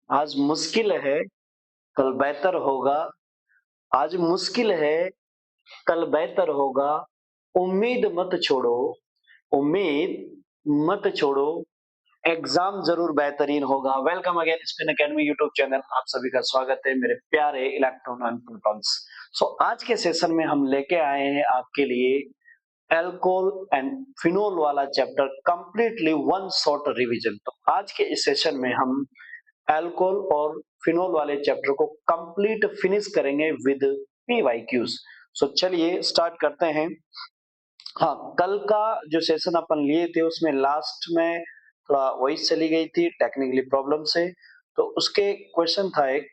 आज मुश्किल है, कल बेहतर होगा। आज मुश्किल है, कल बेहतर होगा। उम्मीद मत छोड़ो, उम्मीद मत छोड़ो। एग्जाम जरूर बेहतरीन होगा। Welcome again spin academy YouTube channel. आप सभी का स्वागत है मेरे प्यारे इलेक्ट्रॉन एंड प्रोटॉन्स। आज के सेशन में हम लेके आए हैं आपके लिए एल्कोहल एंड फिनोल वाला chapter completely one short revision. तो आज के इस सेशन में हम अल्कोहल और फिनोल वाले चैप्टर को कंप्लीट फिनिश करेंगे विद पीवाईक्यूज। चलिए स्टार्ट करते हैं। हाँ, कल का जो सेशन अपन लिए थे उसमें लास्ट में थोड़ा वॉइस चली गई थी टेक्निकली प्रॉब्लम से, तो उसके क्वेश्चन था एक,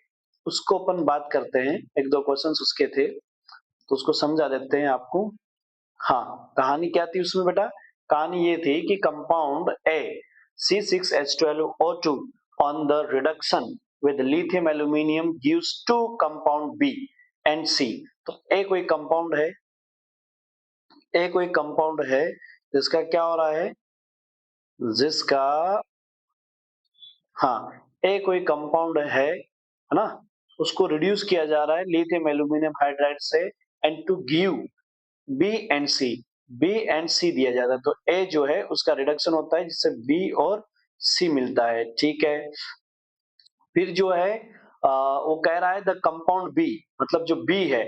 उसको अपन बात करते हैं। एक दो क्वेश्चंस उसके थे तो उसको समझा देते हैं आपको। हाँ, कहानी क्या थी उसमें बेटा? कहानी ये थी कि compound A C6H12O2 on the reduction with lithium aluminium gives two compound B and C। तो ए कोई कंपाउंड है, ए कोई कंपाउंड है जिसका क्या हो रहा है, जिसका, हाँ, ए कोई कंपाउंड है ना, उसको रिड्यूस किया जा रहा है लिथियम एल्यूमिनियम हाइड्राइड से and to give B and C, B and C दिया जाता है। तो ए जो है उसका रिडक्शन होता है जिससे बी और सी मिलता है। ठीक है, फिर जो है वो कह रहा है द कंपाउंड बी, मतलब जो बी है,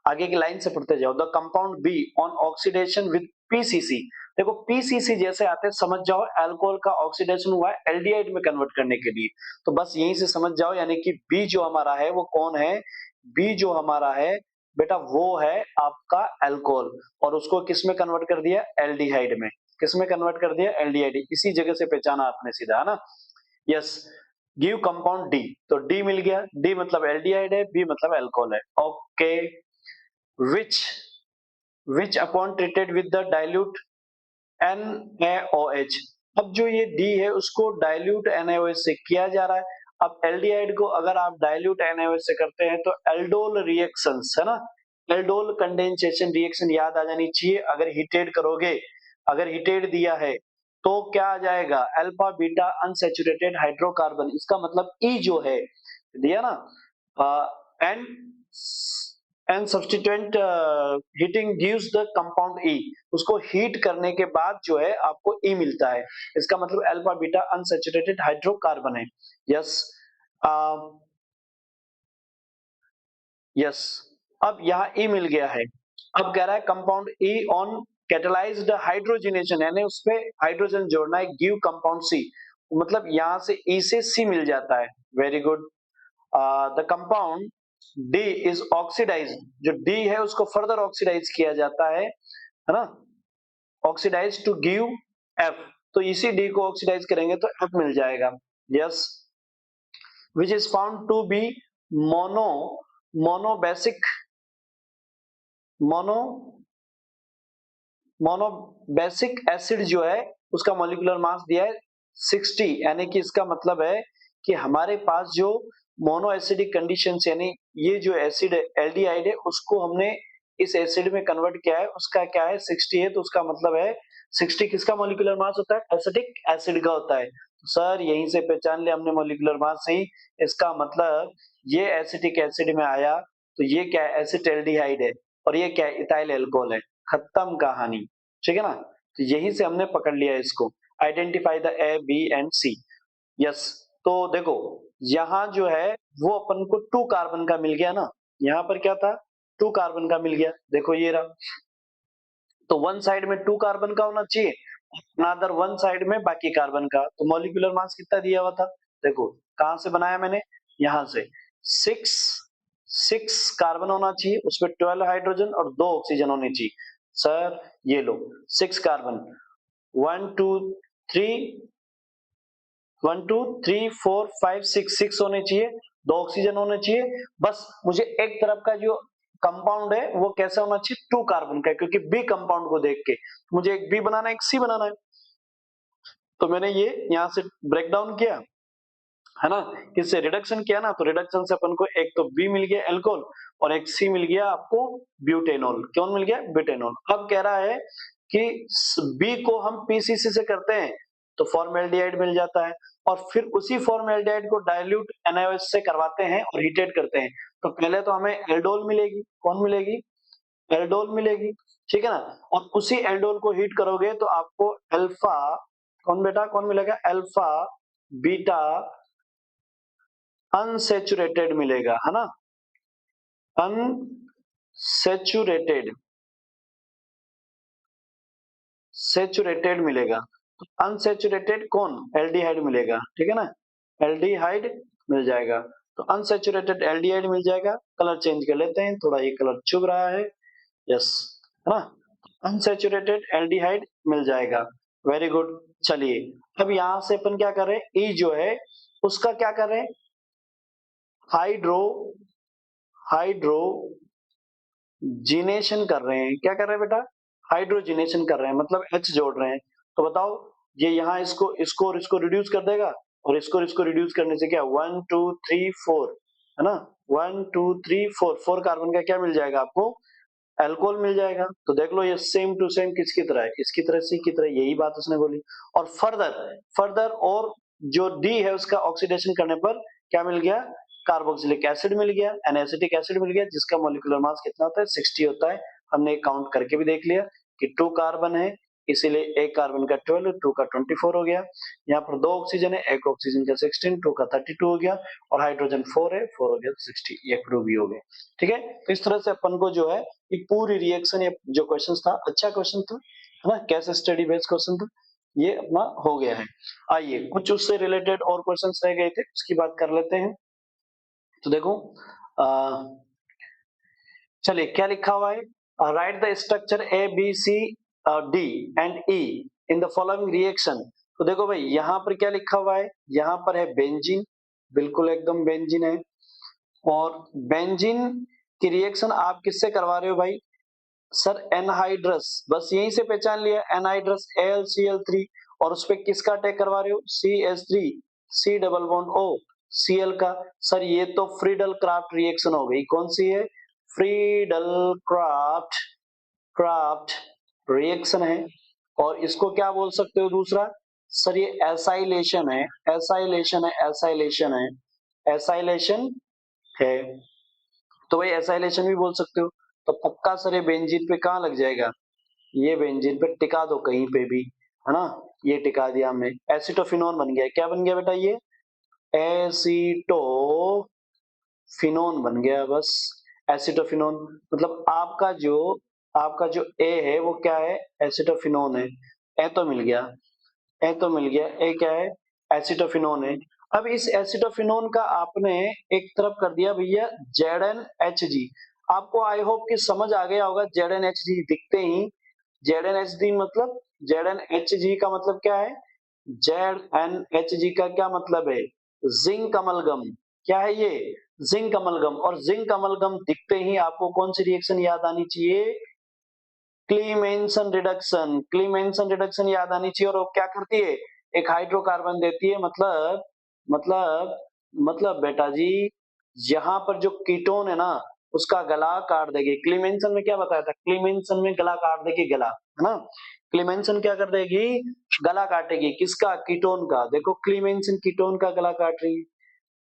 आगे की लाइन से पढ़ते जाओ। The compound be on oxidation with PCC. देखो पीसीसी जैसे आते हैं समझ जाओ अल्कोहल का ऑक्सीडेशन हुआ है एल्डिहाइड में कन्वर्ट करने के लिए। तो बस यहीं से समझ जाओ, यानी कि बी जो हमारा है वो कौन है, बी जो हमारा है बेटा वो है आपका अल्कोहल, और उसको किस में कन्वर्ट कर दिया, एल्डिहाइड में। किस में कन्वर्ट कर दिया, एल्डिहाइड। इसी जगह से पहचाना आपने सीधा, है ना। यस, गिव कंपाउंड डी, तो डी मिल गया। डी मतलब एल्डिहाइड है, बी मतलब अल्कोहल है। Okay, which which upon treated with the dilute NaOH। अब जो ये D है उसको डाइल्यूट NaOH से किया जा रहा है। अब एल्डिहाइड को अगर आप डाइल्यूट NaOH से करते हैं तो एल्डोल रिएक्शंस, है ना, एल्डोल कंडेंसेशन रिएक्शन याद आ जानी चाहिए। अगर हीटेड करोगे, अगर हीटेड दिया है तो क्या आ जाएगा, अल्फा बीटा अनसैचुरेटेड हाइड्रोकार्बन। इसका मतलब E जो है दिया ना, and and substituent heating gives the compound E. उसको हीट करने के बाद जो है आपको ई मिलता है। इसका मतलब अल्फा बीटा अनसैचुरेटेड हाइड्रोकार्बन है। यस, यस, अब यहाँ ई मिल गया है। अब कह रहा है compound E on catalysed hydrogenation, यानी उस पे हाइड्रोजन जोड़ना है, गिव कंपाउंड सी। मतलब यहाँ से ई से सी मिल जाता है। Very good. The compound D is oxidised, जो डी है उसको फर्दर ऑक्सीडाइज किया जाता है ना, ऑक्सीडाइज टू गिव एफ। तो इसी डी को ऑक्सीडाइज करेंगे तो एफ मिल जाएगा। Yes, which is found to be mono monobasic, mono monobasic acid जो है उसका मॉलिक्यूलर मास दिया है 60, यानी कि इसका मतलब है कि हमारे पास जो मोनो एसिडिक कंडीशन, यानी ये जो एसिड एल्डिहाइड है उसको हमने इस एसिड में कन्वर्ट किया है, उसका क्या है 60 है। तो उसका मतलब है 60 किसका मॉलिक्यूलर मास होता है, एसिडिक एसिड का होता है। तो सर यहीं से पहचान लिया हमने मॉलिक्यूलर मास से ही, इसका मतलब ये एसिटिक एसिड में आया तो ये क्या है, एसिटाल्डिहाइड है, और ये क्या है, इथाइल अल्कोहल है। खत्म कहानी। ठीक है ना, तो यहीं से हमने पकड़ लिया इसको। Identify the A B and C. Yes, तो देखो यहाँ जो है वो अपन को 2 कार्बन का मिल गया ना, यहाँ पर क्या था, 2 कार्बन का मिल गया। देखो ये रहा, तो वन साइड में 2 कार्बन का होना चाहिए, अनदर वन साइड में बाकी कार्बन का। तो मॉलिक्यूलर मास कितना दिया हुआ था, देखो कहां से बनाया मैंने, यहां से 6 6 कार्बन होना चाहिए, उसमें 12 हाइड्रोजन और 2 ऑक्सीजन होने चाहिए। सर ये लो 6 कार्बन, 1 2 3 1 2 3 4 5 6 6 होने चाहिए, 2 ऑक्सीजन होने चाहिए। बस मुझे एक तरफ का जो कंपाउंड है वो कैसा होना चाहिए, 2 कार्बन का, क्योंकि बी कंपाउंड को देख के मुझे एक बी बनाना है, एक सी बनाना है। तो मैंने ये यहाँ से ब्रेक डाउन किया, है ना, इससे रिडक्शन किया ना, तो रिडक्शन से अपन को एक तो बी मिल गया एल्कोहल और एक सी मिल गया आपको ब्यूटेनॉल। कौन मिल गया, ब्यूटेनॉल। अब कह रहा है कि बी को हम पीसीसी से करते हैं तो फॉर्मेल्डिहाइड मिल जाता है, और फिर उसी फॉर्मल्डिहाइड को डाइल्यूट NaOH से करवाते हैं और हीटेड करते हैं। तो पहले तो हमें एल्डोल मिलेगी, कौन मिलेगी? एल्डोल मिलेगी, ठीक है ना। और उसी एल्डोल को हीट करोगे तो आपको अल्फा, कौन बेटा कौन मिलेगा? अल्फा बीटा अनसैचुरेटेड मिलेगा, है ना, अनसैचुरेटेड, सैचुरेटेड मिलेगा। अनसैचुरेटेड कौन? एल्डिहाइड मिलेगा, ठीक है ना, एल्डिहाइड मिल जाएगा। तो अनसैचुरेटेड एल्डिहाइड मिल जाएगा। कलर चेंज कर लेते हैं, थोड़ा ये कलर चुभ रहा है, यस, है ना, अनसैचुरेटेड एल्डिहाइड मिल जाएगा। Very good. चलिए अब यहां से अपन क्या कर रहे हैं, ई जो है उसका क्या कर रहे हैं, हाइड्रो हाइड्रोजिनेशन कर रहे हैं। क्या कर रहे हैं बेटा? हाइड्रोजिनेशन कर रहे हैं, मतलब H जोड़ रहे हैं। तो बताओ, ये यहाँ इसको इसको और इसको रिड्यूस कर देगा, और इसको रिड्यूस करने से क्या 1 2 3 4, है ना, 1 2 3 4, 4 कार्बन का क्या मिल जाएगा आपको? अल्कोहल मिल जाएगा। तो देख लो ये सेम टू सेम किसकी तरह है? इसकी तरह, सी की तरह, यही बात उसने बोली। और फर्दर और जो डी है उसका ऑक्सीडेशन करने पर क्या मिल गया? कार्बोक्सिलिक एसिड मिल गया, एसिटिक एसिड मिल गया, जिसका मॉलिक्यूलर मास कितना होता है? 60 होता है। हमने काउंट करके भी देख लिया कि 2 कार्बन है, इसीलिए एक कार्बन का 12, 2 का 24 हो गया। यहाँ पर 2 ऑक्सीजन है, एक ऑक्सीजन का 16, 2 का 32 हो गया, और हाइड्रोजन 4 है, 4 हो गया 60, ये प्रूव भी हो गया। ठीक है, तो इस तरह से अपन को जो है ये पूरी रिएक्शन, ये जो क्वेश्चन था अच्छा क्वेश्चन था, है ना, कैसे स्टडी बेस्ड क्वेश्चन था, ये अपना हो गया है। आइए कुछ उससे रिलेटेड और क्वेश्चंस रह गए थे, उसकी बात कर लेते हैं। तो देखो चलिए क्या लिखा हुआ है, write the structure A B C D and E in the following reaction. तो देखो भाई यहाँ पर क्या लिखा हुआ है, यहाँ पर है बेंजीन, बिल्कुल एकदम बेंजीन है। और बेंजीन की रिएक्शन आप किससे करवा रहे हो भाई? सर एनहाइड्रस, बस यहीं से पहचान लिया, एनहाइड्रस AlCl3, और उस पे किसका अटैक करवा रहे हो? CH3, C double bond O, Cl का। सर ये तो फ्रीडल क्राफ्ट रिएक्शन हो गई, कौन सी है? फ्रीडल क्राफ्ट क्राफ्ट रिएक्शन है। और इसको क्या बोल सकते हो दूसरा? सर ये एसाइलेशन है, एसाइलेशन है, एसाइलेशन है, एसाइलेशन है। तो भाई एसाइलेशन भी बोल सकते हो। तो पक्का सर ये बेंजीन पे कहाँ लग जाएगा? ये बेंजीन पे टिका दो कहीं पे भी, है ना, ये टिका दिया हमने, एसिटोफिनोन बन गया। क्या बन गया बेटा? ये एसिटोफिनोन बन गया, बस एसिटोफिनोन। मतलब आपका जो ए है वो क्या है? एसिटोफिनोन है। ए तो मिल गया, ए तो मिल गया, ए क्या है? एसिटोफिनोन है। अब इस एसिटोफिनोन का आपने एक तरफ कर दिया भैया ZnHG। आपको आई होप कि समझ आ गया होगा, ZnHG दिखते ही, ZnHG मतलब, ZnHG का मतलब क्या है? ZnHG का क्या मतलब है? Zinc amalgam. क्या है ये? Zinc amalgam. और जिंक अमलगम दिखते ही आपको कौन सी रिएक्शन याद आनी चाहिए? क्लीमेंसन रिडक्शन, क्लीमेंसन रिडक्शन याद आनी चाहिए। और वो क्या करती है? एक हाइड्रोकार्बन देती है, मतलब मतलब बेटा जी, यहाँ पर जो कीटोन है ना उसका गला काट देगी। क्लीमेंसन में क्या बताया था? क्लीमेंसन में गला काट देगी, गला, है ना, क्लीमेंसन क्या कर देगी? गला काटेगी, किसका? कीटोन का। देखो क्लीमेंसन कीटोन का गला काट रही है,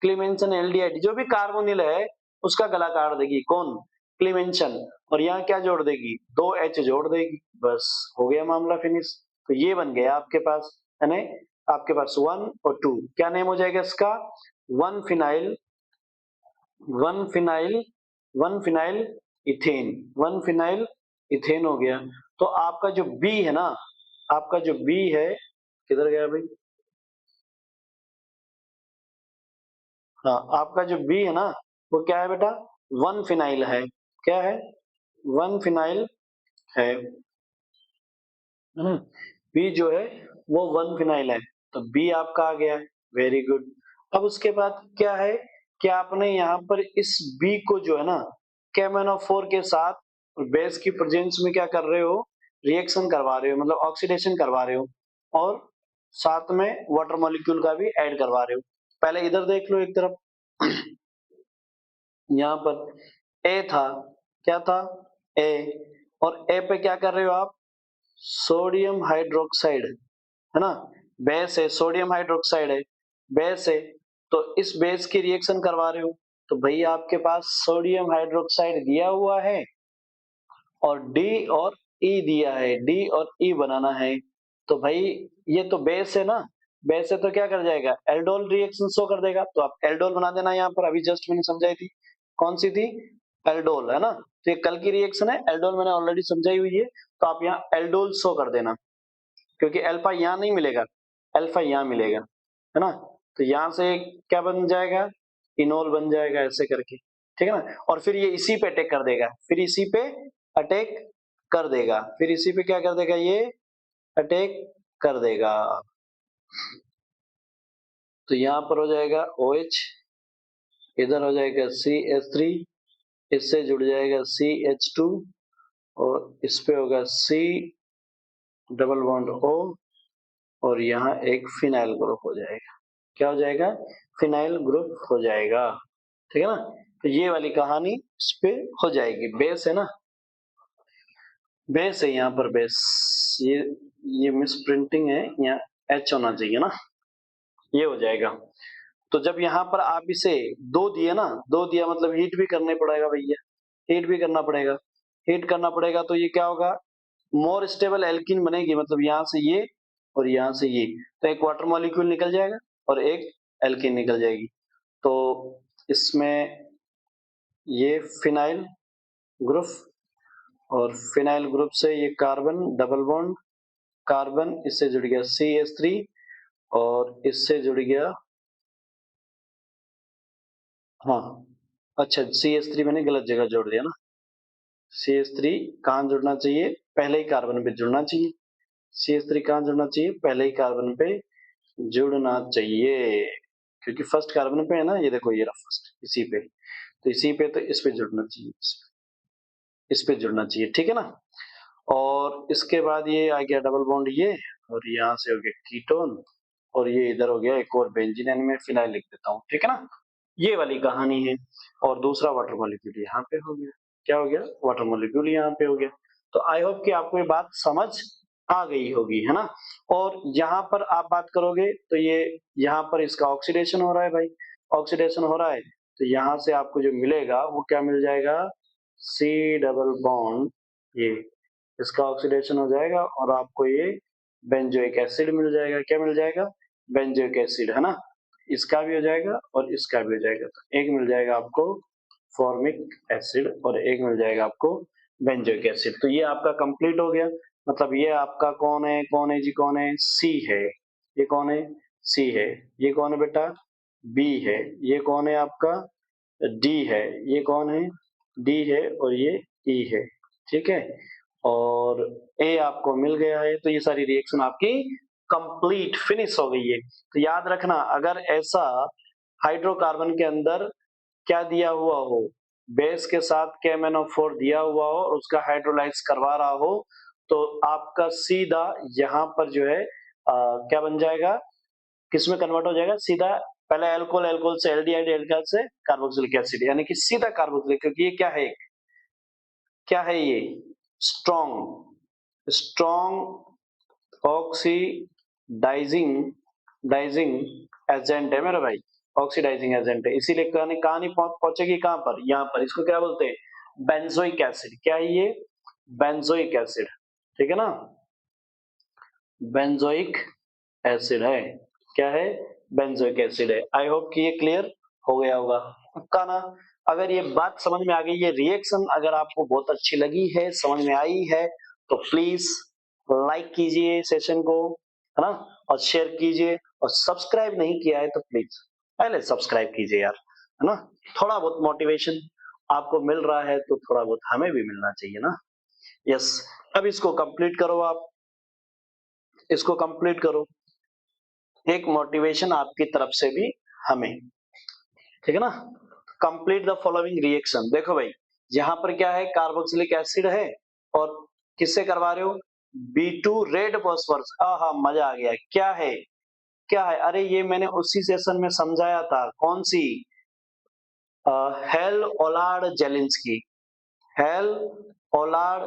क्लीमेंसन एल्डिहाइड जो भी कार्बोनिल है उसका गला काट देगी, कौन? क्लीमेंसन। और यहाँ क्या जोड़ देगी? 2H जोड़ देगी, बस हो गया मामला फिनिश। तो ये बन गया आपके पास, यानी आपके पास 1 और 2, क्या नेम हो जाएगा इसका? One phenyl, one phenyl, one phenyl ethane, one phenyl ethane हो गया। तो आपका जो बी है ना, आपका जो बी है, किधर गया भाई? हाँ, आपका जो बी है ना वो क्या है बेटा? वन फिनाइल है। क्या है? वन फिनाइल है। बी जो है वो वन फिनाइल है, तो बी आपका आ गया। Very good. अब उसके बाद क्या है कि आपने यहाँ पर इस बी को जो है ना KMnO4 के साथ बेस की प्रेजेंस में क्या कर रहे हो? रिएक्शन करवा रहे हो, मतलब ऑक्सीडेशन करवा रहे हो, और साथ में वाटर मॉलिक्यूल का भी ऐड करवा रहे हो। पहले इधर देख लो एक तरफ, यहाँ पर ए था, क्या था? ए। और ए पे क्या कर रहे हो आप? सोडियम हाइड्रोक्साइड, है ना, बेस है, सोडियम हाइड्रोक्साइड है। बेस है, तो इस बेस की रिएक्शन करवा रहे हो, तो भैया आपके पास सोडियम हाइड्रोक्साइड दिया हुआ है और डी और ई दिया है, डी और ई बनाना है। तो भाई ये तो बेस है ना, बेस है तो क्या कर जाएगा, एल्डोल रिएक्शन शो कर देगा। तो आप एल्डोल बना देना, यहाँ पर अभी जस्ट मैंने समझाई थी, कौन सी थी, एल्डोल, है ना। तो ये कल की रिएक्शन है, एल्डोल मैंने ऑलरेडी समझाई हुई है, तो आप यहाँ एल्डोल शो कर देना, क्योंकि अल्फा यहाँ नहीं मिलेगा, अल्फा यहाँ मिलेगा, है ना। तो यहाँ से क्या बन जाएगा, इनोल बन जाएगा, ऐसे करके, ठीक है ना। और फिर ये इसी पे अटैक कर देगा, फिर इसी पे अटैक कर देगा, फिर इसी पे क्या कर देगा, ये अटैक कर देगा। तो यहाँ पर हो जाएगा OH, इधर हो जाएगा CH3, इससे जुड़ जाएगा CH2 और इस पे होगा C डबल बॉन्ड O और यहाँ एक फिनाइल ग्रुप हो जाएगा। क्या हो जाएगा, फिनाइल ग्रुप हो जाएगा, ठीक है ना। तो ये वाली कहानी इस पे हो जाएगी, बेस है ना, बेस है यहाँ पर, बेस, ये मिस प्रिंटिंग है, यहाँ H होना चाहिए ना, ये हो जाएगा। तो जब यहाँ पर आप इसे दो दिए ना, दो दिया मतलब हीट भी करने पड़ेगा भैया, हीट भी करना पड़ेगा, हीट करना पड़ेगा, तो ये क्या होगा, मोर स्टेबल एल्कीन बनेगी, मतलब यहाँ से ये और यहाँ से ये, तो एक वाटर मॉलिक्यूल निकल जाएगा और एक एल्कीन निकल जाएगी। तो इसमें ये फिनाइल ग्रुप और फिनाइल ग्रुप से ये कार्बन डबल बॉन्ड, कार्बन इससे जुड़ गया CH3 और इससे जुड़ गया, हाँ अच्छा CH3 मैंने गलत जगह जोड़ दिया ना, CH3 कहाँ जुड़ना चाहिए, पहले ही कार्बन पे जुड़ना चाहिए, CH3 कहाँ जुड़ना चाहिए, पहले ही कार्बन पे जुड़ना चाहिए, क्योंकि फर्स्ट कार्बन पे है ना, ये देखो ये रहा फर्स्ट, इसी पे, तो इसी पे, तो इस पे जुड़ना चाहिए, इस पे जुड़ना चाहिए, ठीक है ना। और इसके बाद ये आ गया डबल बॉन्ड ये, और यहाँ से हो गया कीटोन, और ये इधर हो गया एक और बेंजीन, यानी मैं फिनाइल लिख देता हूँ, ठीक है ना। ये वाली कहानी है। और दूसरा वाटर मॉलिक्यूल यहाँ पे हो गया, क्या हो गया, वाटर मॉलिक्यूल यहाँ पे हो गया। तो आई होप कि आपको ये बात समझ आ गई होगी, है ना। और यहाँ पर आप बात करोगे तो ये यहाँ पर इसका ऑक्सीडेशन हो रहा है भाई, ऑक्सीडेशन हो रहा है, तो यहाँ से आपको जो मिलेगा वो क्या मिल जाएगा, C डबल बॉन्ड, ये इसका ऑक्सीडेशन हो जाएगा और आपको ये बेंजोइक एसिड मिल जाएगा, क्या मिल जाएगा, बेंजोइक एसिड, है ना। इसका भी हो जाएगा और इसका भी हो जाएगा, तो एक मिल जाएगा आपको फॉर्मिक एसिड और एक मिल जाएगा आपको बेंजोइक एसिड। तो ये आपका कंप्लीट हो गया, मतलब ये आपका कौन है जी, कौन है, C है, ये कौन है, C है, ये कौन है बेटा, B है, ये कौन है आपका, D है, ये कौन है, D है और ये E है, ठीक है। और A आपको मिल गया है, तो ये सारी रिएक्शन आपकी कंप्लीट फिनिश हो गई है। तो याद रखना, अगर ऐसा हाइड्रोकार्बन के अंदर क्या दिया हुआ हो, बेस के साथ KMnO4 दिया हुआ हो और उसका हाइड्रोलाइज करवा रहा हो, तो आपका सीधा यहाँ पर जो है क्या बन जाएगा, किसमें कन्वर्ट हो जाएगा, सीधा पहले एल्कोहल, एल्कोहल से एल्डिहाइड, एल्डिहाइड से कार्बोक्सिलिक एसिड, यानी कि सीधा कार्बोक्सिलिक, क्योंकि ये क्या है, क्या है ये, स्ट्रॉन्ग, स्ट्रॉन्ग ऑक्सीडाइजिंग डाइजिंग एजेंट है मेरे भाई, ऑक्सीडाइजिंग एजेंट है, इसीलिए कहानी पहुंचेगी कहां पर, यहाँ पर, इसको क्या बोलते हैं, बेंजोइक एसिड, क्या है ये, बेंजोइक एसिड, ठीक है ना, बेंजोइक एसिड है, क्या है, बेंजोइक एसिड है। आई होप कि ये क्लियर हो गया होगा, पक्का ना। अगर ये बात समझ में आ गई, ये रिएक्शन अगर आपको बहुत अच्छी लगी है, समझ में आई है, तो प्लीज लाइक कीजिए सेशन को, है ना, और शेयर कीजिए, और सब्सक्राइब नहीं किया है तो प्लीज पहले सब्सक्राइब कीजिए यार, है ना। थोड़ा बहुत मोटिवेशन आपको मिल रहा है तो थोड़ा बहुत हमें भी मिलना चाहिए ना। यस, अब इसको कंप्लीट करो, आप इसको कंप्लीट करो, एक मोटिवेशन आपकी तरफ से भी हमें, ठीक है ना। कंप्लीट द फॉलोइंग रिएक्शन, देखो भाई यहाँ पर क्या है, कार्बोक्सिलिक एसिड है और किससे करवा रहे हो, B2 रेड फॉस्फोरस, आहा मजा आ गया, क्या है, क्या है, अरे ये मैंने उसी सेशन में समझाया था, कौन सी, Hell Volhard Zelinsky, Hell Volhard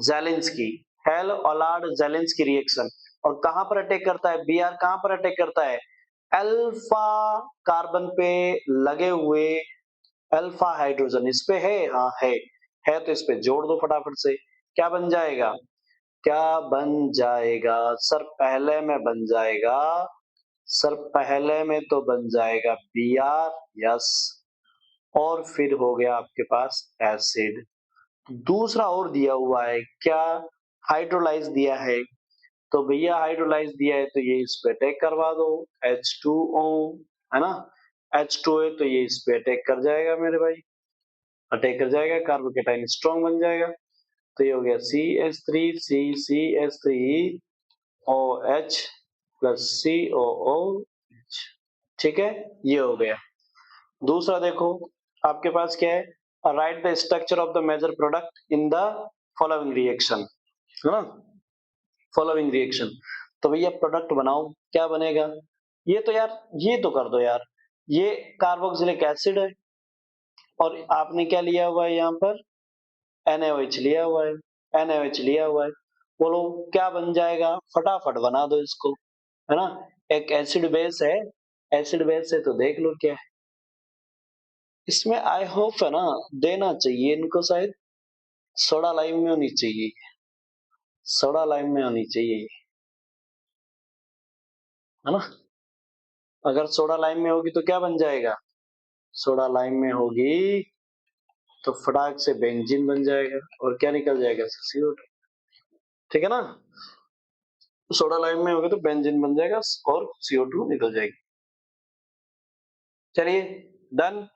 Zelinsky, Hell Volhard Zelinsky reaction, और कहां पर अटैक करता है, Br कहां पर अटैक करता है, अल्फा कार्बन पे लगे हुए अल्फा हाइड्रोजन इस पे है, हाँ है तो इस पे जोड़ दो फटाफट से। क्या बन जाएगा, क्या बन जाएगा सर, पहले में बन जाएगा सर, पहले में तो बन जाएगा Br, यस, और फिर हो गया आपके पास एसिड। दूसरा और दिया हुआ है क्या, हाइड्रोलाइज दिया है, तो भैया हाइड्रोलाइज दिया है तो ये इस पे अटैक करवा दो, H2O, है ना, H2O है तो ये इस पे अटैक कर जाएगा मेरे भाई, अटैक कर जाएगा, कार्बोकेटाइन स्ट्रॉन्ग बन जाएगा। तो ये हो गया CH3 CH3 OH plus COOH, ठीक है, ये हो गया। दूसरा देखो आपके पास क्या है, write the structure of the major product in the following reaction, है ना, फॉलोइंग रिएक्शन। तो भैया प्रोडक्ट बनाओ, क्या बनेगा, ये तो यार ये तो कर दो यार, ये कार्बोक्सिलिक एसिड है और आपने क्या लिया हुआ है यहाँ पर, NaOH लिया हुआ है, NaOH लिया हुआ है, बोलो क्या बन जाएगा, फटाफट बना दो इसको, है ना, एक एसिड बेस है, एसिड बेस है तो देख लो क्या है इसमें, आई होप है ना, देना चाहिए इनको शायद, सोडा लाइम में होनी चाहिए, सोडा लाइम में होनी चाहिए, है ना, अगर सोडा लाइम में होगी तो क्या बन जाएगा, सोडा लाइम में होगी तो फटाक से बेंजीन बन जाएगा और क्या निकल जाएगा, CO2, ठीक है ना, सोडा लाइम में होगी तो बेंजीन बन जाएगा और CO2 निकल जाएगी। चलिए डन,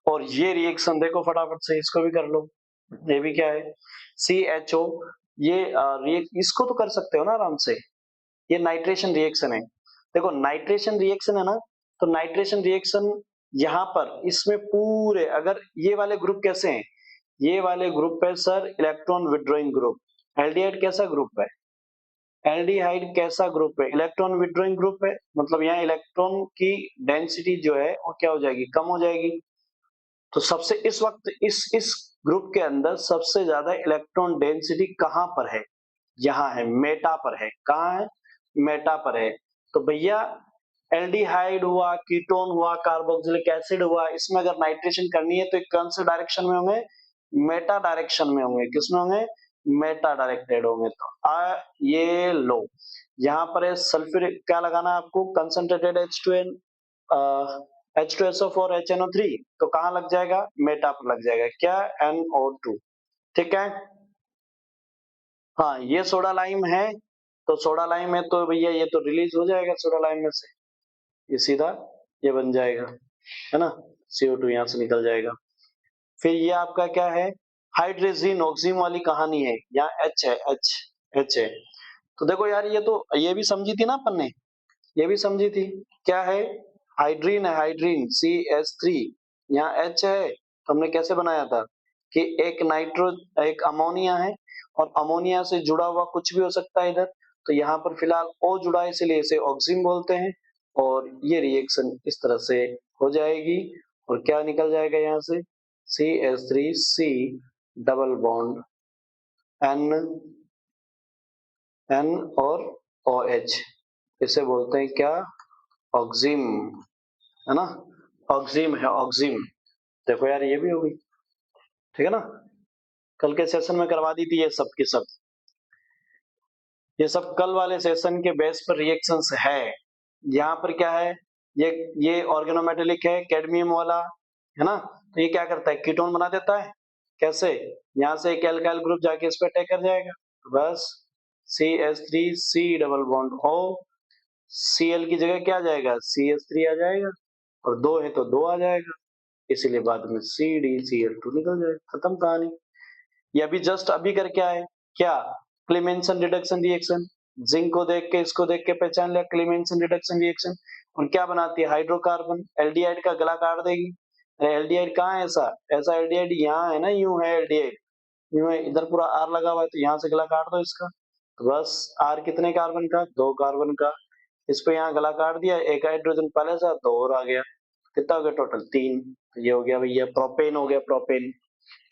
और ये रिएक्शन देखो फटाफट से, इसको भी कर लो, ये भी क्या है CHO, ये इसको तो कर सकते हो ना आराम से, ये नाइट्रेशन रिएक्शन है, देखो नाइट्रेशन रिएक्शन है ना, तो नाइट्रेशन रिएक्शन यहाँ पर इसमें पूरे, अगर ये वाले ग्रुप कैसे हैं, ये वाले ग्रुप है sir electron withdrawing group, aldehyde कैसा ग्रुप है, एल्डिहाइड कैसा ग्रुप है, इलेक्ट्रॉन विड्रॉइंग ग्रुप है, मतलब यहाँ इलेक्ट्रॉन की डेंसिटी जो है वो क्या हो जाएगी, कम हो जाएगी, तो सबसे इस वक्त इस ग्रुप के अंदर सबसे ज्यादा इलेक्ट्रॉन डेंसिटी कहां पर है, यहाँ है, मेटा पर है, कहाँ है, मेटा पर है, तो भैया एल्डिहाइड हुआ, कीटोन हुआ, कार्बोक्सिलिक एसिड हुआ, इसमें अगर नाइट्रेशन करनी है तो एक कौन से डायरेक्शन में होंगे, मेटा डायरेक्शन में होंगे, किसमें होंगे, मेटा डायरेक्टेड होंगे, तो ये लो, यहाँ पर है सल्फ्यूर, क्या लगाना है आपको, कंसंट्रेटेड H2N H2SO4 HNO3, तो कहाँ लग जाएगा, मेटा पर लग जाएगा, क्या, NO2, ठीक है, हाँ ये सोडा लाइम है, तो सोडा लाइम है तो भैया ये तो रिलीज हो जाएगा सोडा लाइम में से, ये सीधा ये बन जाएगा, है ना, CO2 यहाँ से निकल जाएगा। फिर ये आपका क्या है, हाइड्रोजीन ऑक्सीजन वाली कहानी है, यहाँ H है, H है, तो देखो यार ये तो ये भी समझी थी ना अपन ने, ये भी समझी थी, क्या है, हाइड्रीन है, हाइड्रीन CH3, यहाँ H है, तो हमने कैसे बनाया था कि एक अमोनिया है और अमोनिया से जुड़ा हुआ कुछ भी हो सकता है इधर, तो यहाँ पर फिलहाल O जुड़ा है इसलिए इसे ऑक्सीजन बोलते हैं, और ये रिएक्शन इस तरह से हो जाएगी और क्या निकल जाएगा यहाँ से, CH3C double bond N N और OH, इसे बोलते हैं क्या, ऑक्सिम, है ना, ऑक्सिम है, ऑक्सिम, देखो यार ये भी हो गई, ठीक है ना, कल के सेशन में करवा दी थी ये सब की सब, ये सब कल वाले सेशन के बेस पर रिएक्शंस है। यहाँ पर क्या है, ये ऑर्गेनोमेटेलिक है, कैडमियम वाला, है ना, तो ये क्या करता है, कीटोन बना देता है, कैसे, यहाँ से एक एल्काइल ग्रुप जाके इस पे अटैक कर जाएगा, तो बस CH3C double bond O, Cl की जगह क्या आ जाएगा, CH3 आ जाएगा, और दो है तो दो आ जाएगा, इसीलिए बाद में CdCl2 निकल जाएगा, खत्म कहानी। ये अभी जस्ट अभी करके आए, क्या, क्लेमेंसन रिडक्शन रिएक्शन, जिंक को देख के इसको देख के पहचान लिया, क्लेमेंसन रिडक्शन रिएक्शन, और क्या बनाती है, हाइड्रोकार्बन, एल्डिहाइड का गला काट देगी, एल्डिहाइड कहाँ है, ऐसा ऐसा एल्डिहाइड यहाँ है ना, यूं है एल्डिहाइड, यूं है, इधर पूरा R लगा हुआ है तो यहाँ से गला काट दो इसका, तो बस R कितने कार्बन का, दो कार्बन का, इस पे यहाँ गला काट दिया, एक हाइड्रोजन पहले से दो और आ गया, कितना हो गया टोटल, तीन, तो ये हो गया भैया प्रोपेन, हो गया प्रोपेन,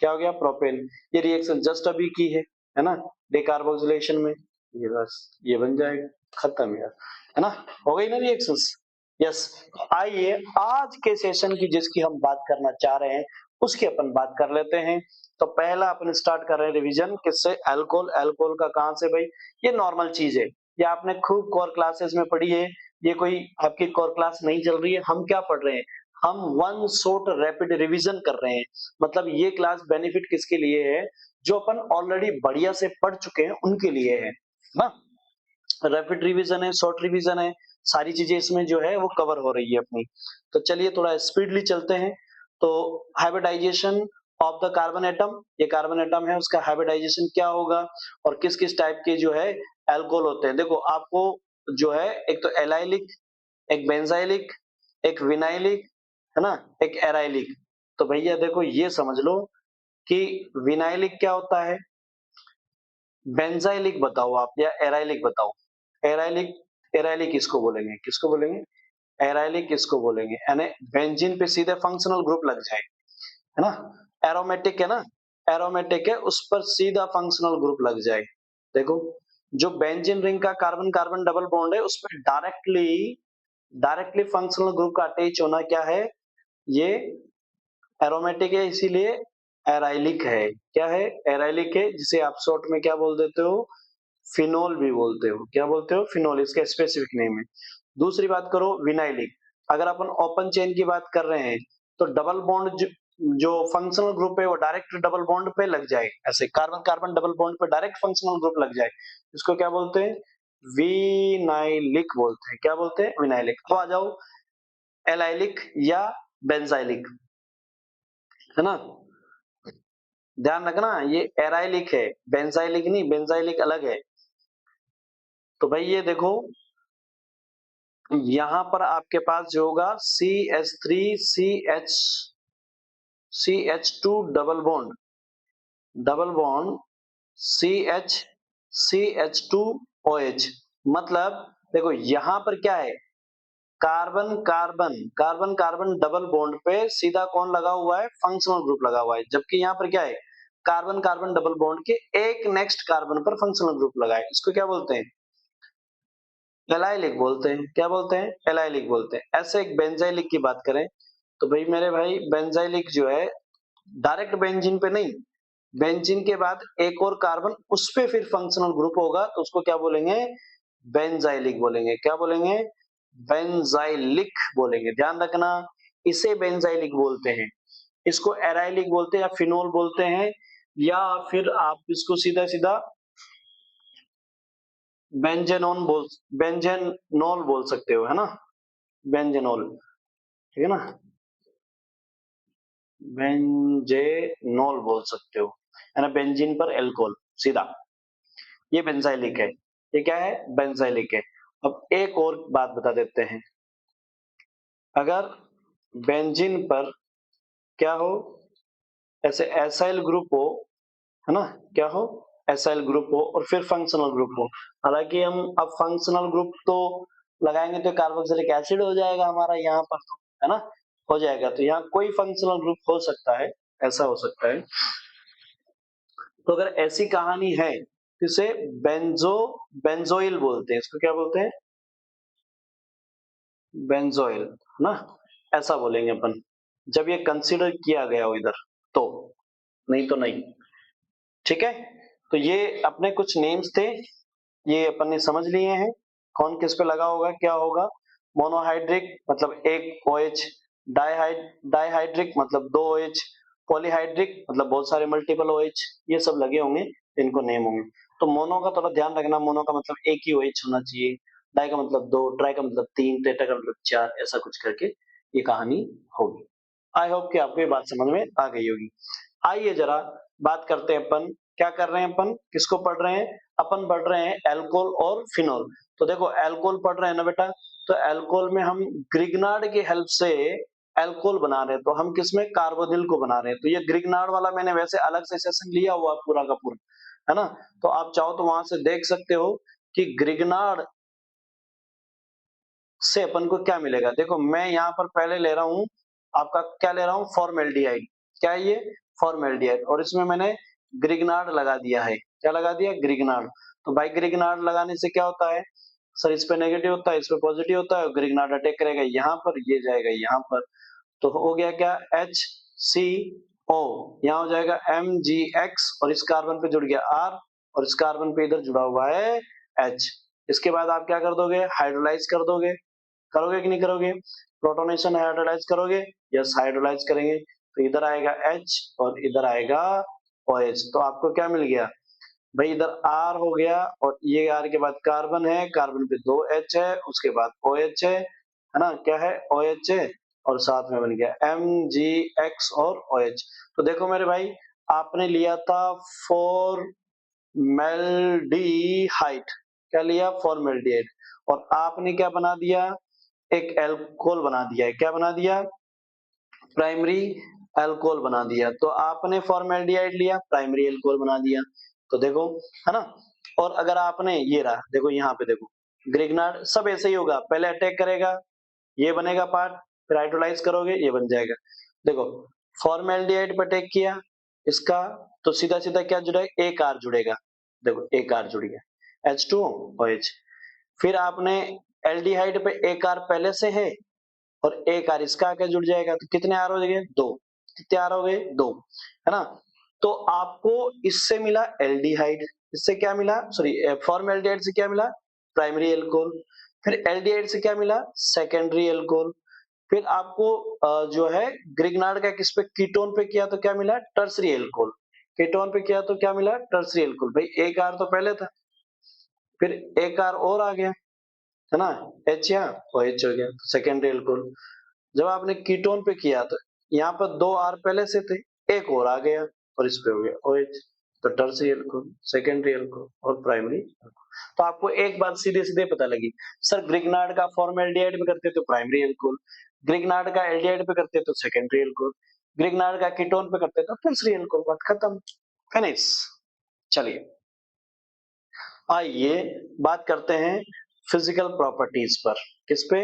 क्या हो गया, प्रोपेन, ये रिएक्शन जस्ट अभी की है ना, डिकार्बोक्सिलेशन में, ये बस ये बन जाएगा, खत्म यार, है ना, हो गई ना रिएक्शंस, यस, आइए आज के सेशन की जिसकी हम बात करना चाह रहे हैं उसकी अपन बात कर लेते हैं। तो पहला अपन स्टार्ट कर रहे हैं रिवीजन किससे, अल्कोहल। अल्कोहल का कहां से भाई, ये नॉर्मल चीज है, ये आपने खूब कोर क्लासेस में पढ़ी है, ये कोई आपकी कोर क्लास नहीं चल रही है। हम क्या पढ़ रहे हैं, हम वन शॉट रैपिड रिवीजन कर रहे हैं। मतलब ये क्लास बेनिफिट किसके लिए है, जो अपन ऑलरेडी बढ़िया से पढ़ चुके हैं उनके लिए है ना। रैपिड रिवीजन है, शॉर्ट रिवीजन है, सारी चीजें इसमें जो है वो कवर हो रही है अपनी। तो चलिए थोड़ा स्पीडली चलते हैं। तो hybridisation of the carbon atom, ये कार्बन एटम है उसका हाइब्रिडाइजेशन क्या होगा और किस किस टाइप के जो है अल्कोहल होते हैं। देखो आपको जो है एक तो एलाइलिक, एक बेंजाइलिक, एक विनाइलिक, है ना, एक एराइलिक। तो भैया देखो ये समझ लो कि विनाइलिक क्या होता है, बेंजाइलिक बताओ आप या एराइलिक बताओ। एराइलिक, एराइलिक किसको बोलेंगे, किसको बोलेंगे, एराइलिक किसको बोलेंगे, यानी बेंजीन पे सीधे फंक्शनल ग्रुप लग जाए, है ना। एरोमेटिक है ना, एरोमेटिक है उस पर सीधा फंक्शनल ग्रुप लग जाए। देखो जो बेंजीन रिंग का कार्बन कार्बन डबल बॉन्ड है उस पर डायरेक्टली डायरेक्टली फंक्शनल ग्रुप का अटैच होना क्या है, ये एरोमेटिक है, इसीलिए एराइलिक है। क्या है, एराइलिक है, जिसे आप शॉर्ट में क्या बोल देते हो, फिनोल भी बोलते हो। क्या बोलते हो, फिनोल, इसका स्पेसिफिक नेम है। दूसरी बात करो विनाइलिक, अगर अपन ओपन चेन की बात कर रहे हैं तो डबल बॉन्ड जो फंक्शनल ग्रुप है वो डायरेक्ट डबल बॉन्ड पे लग जाए, ऐसे कार्बन कार्बन डबल बॉन्ड पे डायरेक्ट फंक्शनल ग्रुप लग जाए, इसको क्या बोलते हैं, विनाइलिक बोलते हैं। क्या बोलते हैं, विनाइलिक। अब आ जाओ एलाइलिक या बेंजाइलिक, है ना। ध्यान रखना ये एराइलिक है, बेंजाइलिक नहीं, बेंजाइलिक अलग है। तो भाई ये देखो यहां पर आपके पास जो होगा CH3CH, CH2 double bond, double bond CH, CH2OH। मतलब देखो यहां पर क्या है, carbon carbon carbon carbon double bond पे सीधा कौन लगा हुआ है, फंक्शनल ग्रुप लगा हुआ है। जबकि यहाँ पर क्या है, कार्बन कार्बन डबल बॉन्ड के एक नेक्स्ट कार्बन पर फंक्शनल ग्रुप लगा है, इसको क्या बोलते हैं, एलाइलिक बोलते हैं। क्या बोलते हैं, एलाइलिक बोलते हैं। ऐसे एक बेंजाइलिक की बात करें तो भाई मेरे भाई बेंजाइलिक जो है डायरेक्ट बेंजीन पे नहीं, बेंजीन के बाद एक और कार्बन उस पे फिर फंक्शनल ग्रुप होगा तो उसको क्या बोलेंगे, बेंजाइलिक बोलेंगे। क्या बोलेंगे, बेंजाइलिक बोलेंगे। ध्यान रखना इसे बेंजाइलिक बोलते हैं, इसको एराइलिक बोलते हैं या फिनोल बोलते हैं, या फिर आप इसको सीधा सीधा बेंजेनोन बोल, बेंजेनोल बोल सकते हो, है ना, बेंजेनोल, ठीक है ना, बेंजेनोल बोल सकते हो, है ना, बेंजीन पर एल्कोहल सीधा, ये बेंजाइलिक है। ये क्या है, बेंजाइलिक है। अब एक और बात बता देते हैं, अगर बेंजीन पर क्या हो, ऐसे एसाइल ग्रुप हो, है ना, क्या हो, एसाइल ग्रुप हो और फिर फंक्शनल ग्रुप हो। हालांकि हम अब फंक्शनल ग्रुप तो लगाएंगे तो कार्बोक्सिलिक एसिड हो जाएगा हमारा यहाँ पर तो, है ना, हो जाएगा। तो यहाँ कोई फंक्शनल ग्रुप हो सकता है, ऐसा हो सकता है। तो अगर ऐसी कहानी है तो इसे बेंजो, बेंजोइल बोलते हैं, इसको क्या बोलते हैं, बेंजोइल, है ना, ऐसा बोलेंगे अपन जब ये कंसीडर किया गया हो इधर तो, नहीं तो नहीं। ठीक है, तो ये अपने कुछ नेम्स थे, ये अपन ने समझ लिए हैं कौन किस पे लगा होगा क्या होगा। मोनोहाइड्रिक मतलब एक OH, डाइहाइड्रिक मतलब दो OH, पॉलीहाइड्रिक मतलब बहुत सारे मल्टीपल OH, ये सब लगे होंगे, इनको नेम होंगे। तो मोनो का थोड़ा ध्यान रखना, मोनो का मतलब एक ही OH होना चाहिए, डाई का मतलब दो, ट्राई का मतलब तीन, टेट्रा का मतलब चार, ऐसा कुछ करके ये कहानी होगी। आई होप कि आपको ये बात समझ में आ गई होगी। आइए जरा बात करते हैं अपन, क्या कर रहे हैं अपन, किसको पढ़ रहे हैं, अपन पढ़ रहे हैं एल्कोहल और फिनोल। तो देखो अल्कोहल पढ़ रहे हैं ना बेटा, तो अल्कोहल में हम ग्रिग्नार्ड की हेल्प से अल्कोहल बना रहे हैं, तो हम किसमें, कार्बोदिल को बना रहे हैं। तो ये ग्रिग्नार्ड वाला मैंने वैसे अलग से सेशन लिया हुआ पूरा का पूरा, है ना, तो आप चाहो तो वहां से देख सकते हो कि ग्रिग्नार्ड से अपन को क्या मिलेगा। देखो मैं यहाँ पर पहले ले रहा हूँ आपका, क्या ले रहा हूँ, फॉर्मेल्डिहाइड। क्या है ये, फॉर्मेल्डिहाइड, और इसमें मैंने ग्रिग्नार्ड लगा दिया है। क्या लगा दिया, ग्रिग्नार्ड। तो भाई ग्रिग्नार्ड लगाने से क्या होता है, सर इस पे नेगेटिव होता है, इस पे पॉजिटिव होता है, ग्रिग्नार्ड अटैक करेगा यहाँ पर, ये जाएगा यहाँ पर, तो हो गया क्या HCO, यहाँ हो जाएगा MgX और इस कार्बन पे जुड़ गया R और इस कार्बन पे इधर जुड़ा हुआ है H। इसके बाद आप क्या कर दोगे, हाइड्रोलाइज कर दोगे, करोगे कि नहीं करोगे, प्रोटोनेशन हाइड्रोलाइज करोगे, यस हाइड्रोलाइज करेंगे, तो इधर आएगा H और इधर आएगा OH, तो आपको क्या मिल गया भाई, इधर R हो गया और ये R के बाद कार्बन है, कार्बन पे 2 H है, उसके बाद OH है ना, क्या है OH है और साथ में बन गया MgX और OH। तो देखो मेरे भाई, आपने लिया था फॉर्मेल्डिहाइड, क्या लिया फॉर्मेल्डिहाइड, और आपने क्या बना दिया, एक एल्कोहल बना दिया है, क्या बना दिया, प्राइमरी अल्कोहल बना दिया, तो आपने फॉर्मेल्डिहाइड लिया, प्राइमरी अल्कोहल बना दिया, तो देखो है ना। और अगर आपने ये रहा, देखो यहाँ पे देखो, ग्रिग्नार्ड सब ऐसे ही होगा, पहले अटैक करेगा, ये बनेगा पार्ट, फिर हाइड्रोलाइज करोगे, ये बन जाएगा। देखो फॉर्मेल्डिहाइड पे अटैक किया इसका, तो सीधा सीधा क्या जुड़ेगा, एक आर जुड़ेगा, देखो एक आर जुड़ गया H2OH। फिर आपने एल्डिहाइड पे एक आर पहले से है और एक आर इसका आके जुड़ जाएगा, तो कितने आर हो गए, दो, कितने आर हो गए, दो, है ना। तो आपको इससे मिला एल्डिहाइड, इससे क्या मिला, सॉरी फॉर्मेल्डिहाइड से क्या मिला, प्राइमरी अल्कोहल, फिर एल्डिहाइड से क्या मिला, सेकेंडरी अल्कोहल, फिर आपको जो है ग्रिग्नार्ड का किस पे, कीटोन पे किया तो क्या मिला, टर्सरी अल्कोहल, कीटोन पे किया तो क्या मिला, टर्सरी अल्कोहल, भाई एक आर तो पहले था, फिर एक आर और आ गया, है ना, H यहाँ OH हो गया, तो सेकेंडरी अल्कोहल। जब आपने कीटोन पे किया तो यहाँ पर दो आर पहले से थे, एक और आ गया और इस पे हो गया OH, तो टर्सरी अल्कोहल, सेकेंडरी अल्कोहल और प्राइमरी अल्कोहल। तो आपको एक बात सीधे सीधे पता लगी, सर ग्रिग्नार्ड का फॉर्मेल्डिहाइड पे करते तो प्राइमरी अल्कोहल, ग्रिग्नार्ड का एल्डिहाइड पे करते तो सेकेंडरी अल्कोहल, ग्रिग्नार्ड का कीटोन पे करते तो टर्सरी अल्कोहल, बात खत्म, फिनिश। चलिए आइए बात करते हैं फिजिकल प्रॉपर्टीज पर, किस पे,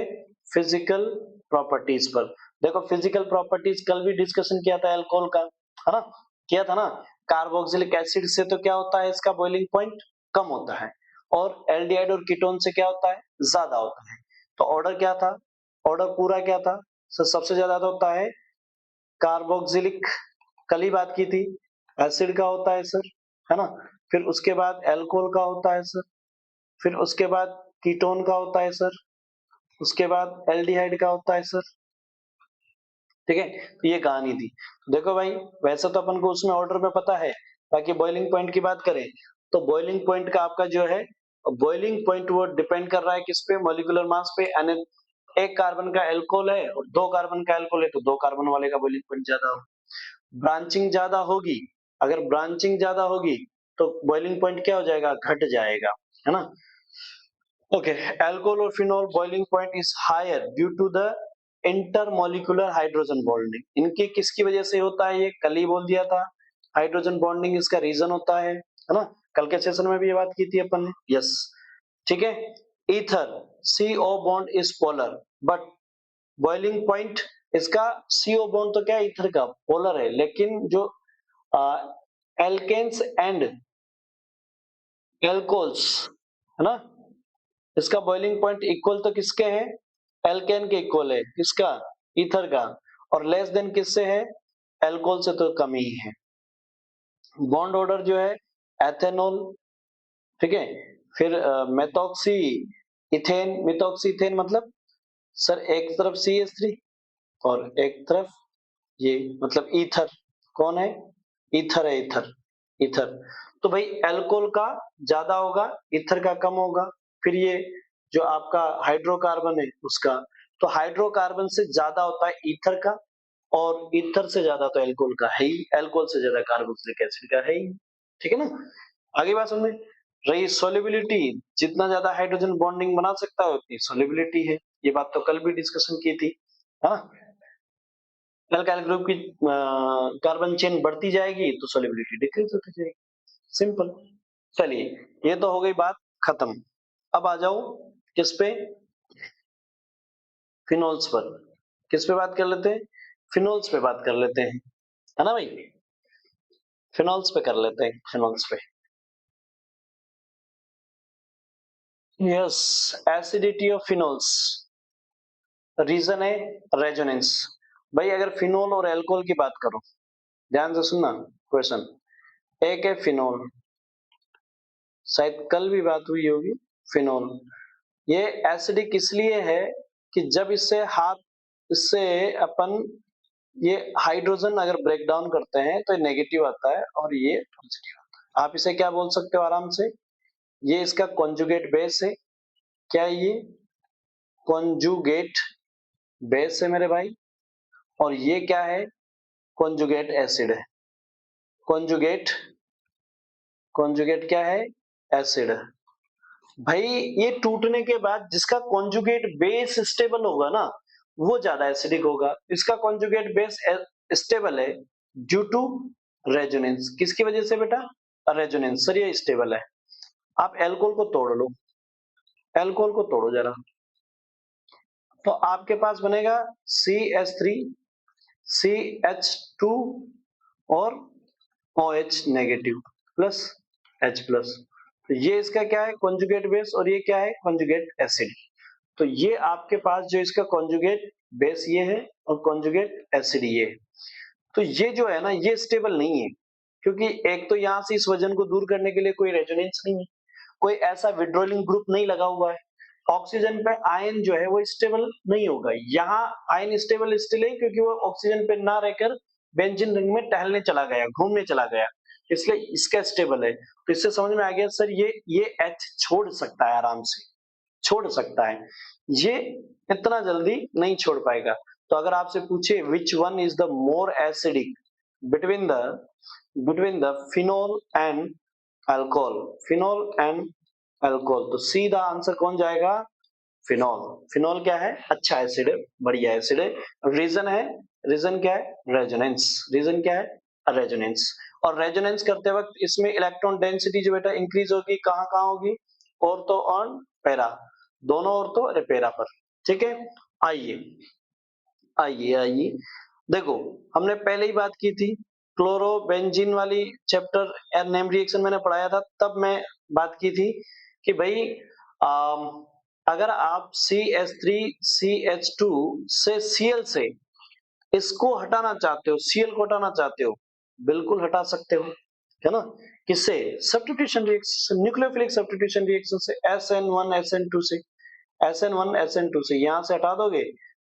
फिजिकल प्रॉपर्टीज पर। देखो फिजिकल प्रॉपर्टीज कल भी डिस्कशन किया था अल्कोहल का, है ना, किया था ना, कार्बोक्सिलिक एसिड से तो क्या होता है, इसका बॉइलिंग पॉइंट कम होता है, और एल्डिहाइड और कीटोन से क्या होता है, ज्यादा होता है। तो ऑर्डर क्या था, ऑर्डर पूरा क्या था, सबसे ज्यादा तो होता है कार्बोक्सिलिक, कल ही बात की थी, एसिड का होता है सर, है ना, फिर उसके बाद अल्कोहल का होता है सर, फिर उसके बाद कीटोन का होता है सर, उसके बाद एल्डिहाइड का होता है सर, ठीक है, तो ये कहानी थी। देखो भाई वैसे तो अपन को उसमें ऑर्डर में पता है, बाकी बॉइलिंग पॉइंट की बात करें तो बॉइलिंग पॉइंट का आपका जो है, बॉइलिंग पॉइंट वो डिपेंड कर रहा है किस पे, मॉलिक्यूलर मास पे, यानी एक कार्बन का अल्कोहल है और दो कार्बन का अल्कोहल है, तो दो कार्बन वाले का बॉइलिंग पॉइंट ज्यादा होगा, ब्रांचिंग ज्यादा होगी, अगर ब्रांचिंग ज्यादा होगी तो बॉइलिंग पॉइंट क्या हो जाएगा, घट जाएगा, है ना। ओके, अल्कोहल और phenol boiling point is higher due to the intermolecular hydrogen bonding, इनके किसकी वजह से होता है, ये कल ही बोल दिया था, हाइड्रोजन बॉन्डिंग इसका रीजन होता है ना, कल के सेशन में भी ये बात की थी अपन ने, यस, ठीक है। Ether CO bond is polar, but boiling point इसका CO बॉन्ड तो क्या है, ईथर का पोलर है, लेकिन जो एल्केन्स एंड एल्कोहल्स, है ना, इसका बॉइलिंग पॉइंट इक्वल तो किसके है, एल्केन के इक्वल है, किसका, ईथर का, और लेस देन किससे है, एल्कोहल से तो कम ही है। बॉन्ड ऑर्डर जो है एथेनॉल, ठीक है, फिर मेथॉक्सी इथेन, मिथॉक्सी इथेन मतलब सर एक तरफ CH3 और एक तरफ ये, मतलब ईथर, कौन है, ईथर है, ईथर, ईथर। तो भाई अल्कोहल का ज्यादा होगा, ईथर का कम होगा, फिर ये जो आपका हाइड्रोकार्बन है उसका, तो हाइड्रोकार्बन से ज्यादा होता है ईथर का, और ईथर से ज्यादा तो अल्कोहल का है ही, अल्कोहल से ज्यादा कार्बोक्सिलिक एसिड का है ही, ठीक है ना। आगे बात समझ में रही, सोलिबिलिटी, जितना ज्यादा हाइड्रोजन बॉन्डिंग बना सकता है उतनी सोलिबिलिटी है, ये बात तो कल भी डिस्कशन की थी, है ना। अल्काइल ग्रुप की कार्बन चेन बढ़ती जाएगी तो सोलिबिलिटी डिक्रीज होती जाएगी, सिंपल। चलिए ये तो हो गई बात खत्म, अब आ जाओ किस पे, फिनोल्स पर, किस पे बात कर लेते हैं, फिनोल्स पे बात कर लेते हैं, है ना भाई, फिनोल्स पे कर लेते हैं, फिनोल्स पे। Yes, acidity of phenols, reason है रेजोनेंस। भाई अगर फिनोल और एल्कोहल की बात करो, ध्यान से सुनना क्वेश्चन। एक है फिनोल, शायद कल भी बात हुई होगी, फिनोल ये एसिडिक इसलिए है कि जब इससे अपन ये हाइड्रोजन अगर ब्रेक डाउन करते हैं तो ये नेगेटिव आता है और ये पॉजिटिव आता है। आप इसे क्या बोल सकते हो आराम से, ये इसका कॉन्जुगेट बेस है। क्या है ये? कॉन्जुगेट बेस है मेरे भाई। और ये क्या है? कॉन्जुगेट एसिड है। कॉन्जुगेट, कॉन्जुगेट क्या है? एसिड। भाई ये टूटने के बाद जिसका कॉन्जुगेट बेस स्टेबल होगा ना, वो ज्यादा एसिडिक होगा। इसका कॉन्जुगेट बेस स्टेबल है ड्यू टू रेजोनेंस। किसकी वजह से बेटा? रेजोनेंस। सर ये स्टेबल है। आप एल्कोहल को तोड़ लो, एल्कोहल को तोड़ो जरा, तो आपके पास बनेगा CH3 CH2 और OH negative plus H plus. तो ये इसका क्या है? Conjugate base. और ये क्या है? Conjugate acid. तो ये आपके पास जो इसका कॉन्जुगेट बेस ये है और कॉन्जुगेट एसिड ये है। तो ये जो है ना, ये स्टेबल नहीं है, क्योंकि एक तो यहां से इस वजन को दूर करने के लिए कोई रेजोनेंस नहीं है, कोई ऐसा विड्रॉलिंग ग्रुप नहीं लगा हुआ है। ऑक्सीजन पे आयन जो है वो स्टेबल नहीं होगा। यहाँ आयन स्टेबल इसलिए क्योंकि वो ऑक्सीजन पे ना रहकर बेंजीन रिंग में टहलने चला गया, घूमने चला गया, इसलिए इसका स्टेबल है। तो इससे समझ में आ गया सर, ये H छोड़ सकता है, आराम से छोड़ सकता है, ये इतना जल्दी नहीं छोड़ पाएगा। तो अगर आपसे पूछे which one is the more acidic between the phenol and alcohol, phenol and alcohol, तो सीधा आंसर कौन जाएगा? फिनोल। फिनोल क्या है? अच्छा एसिड है, बढ़िया एसिड है। रीजन है, रीजन क्या है? रेजोनेंस। रीजन क्या है? रेजोनेंस। और रेजोनेंस करते वक्त इसमें इलेक्ट्रॉन डेंसिटी जो बेटा इंक्रीज होगी, कहाँ कहाँ होगी? ऑर्थो और पैरा, दोनों ऑर्थो और पैरा पर। ठीक है, आइए आइए आइए, देखो हमने पहले ही बात की थी क्लोरोबेंजीन वाली, चैप्टर नेम रिएक्शन मैंने पढ़ाया था, तब मैं बात की थी कि भाई आम, अगर आप CH3CH2 से Cl से इसको हटाना चाहते हो, Cl को हटाना चाहते हो, बिल्कुल हटा सकते हो, है ना? किससे? Substitution reaction, nucleophilic substitution reaction से, SN1 SN2 से, SN1 SN2 से यहां से हटा दोगे,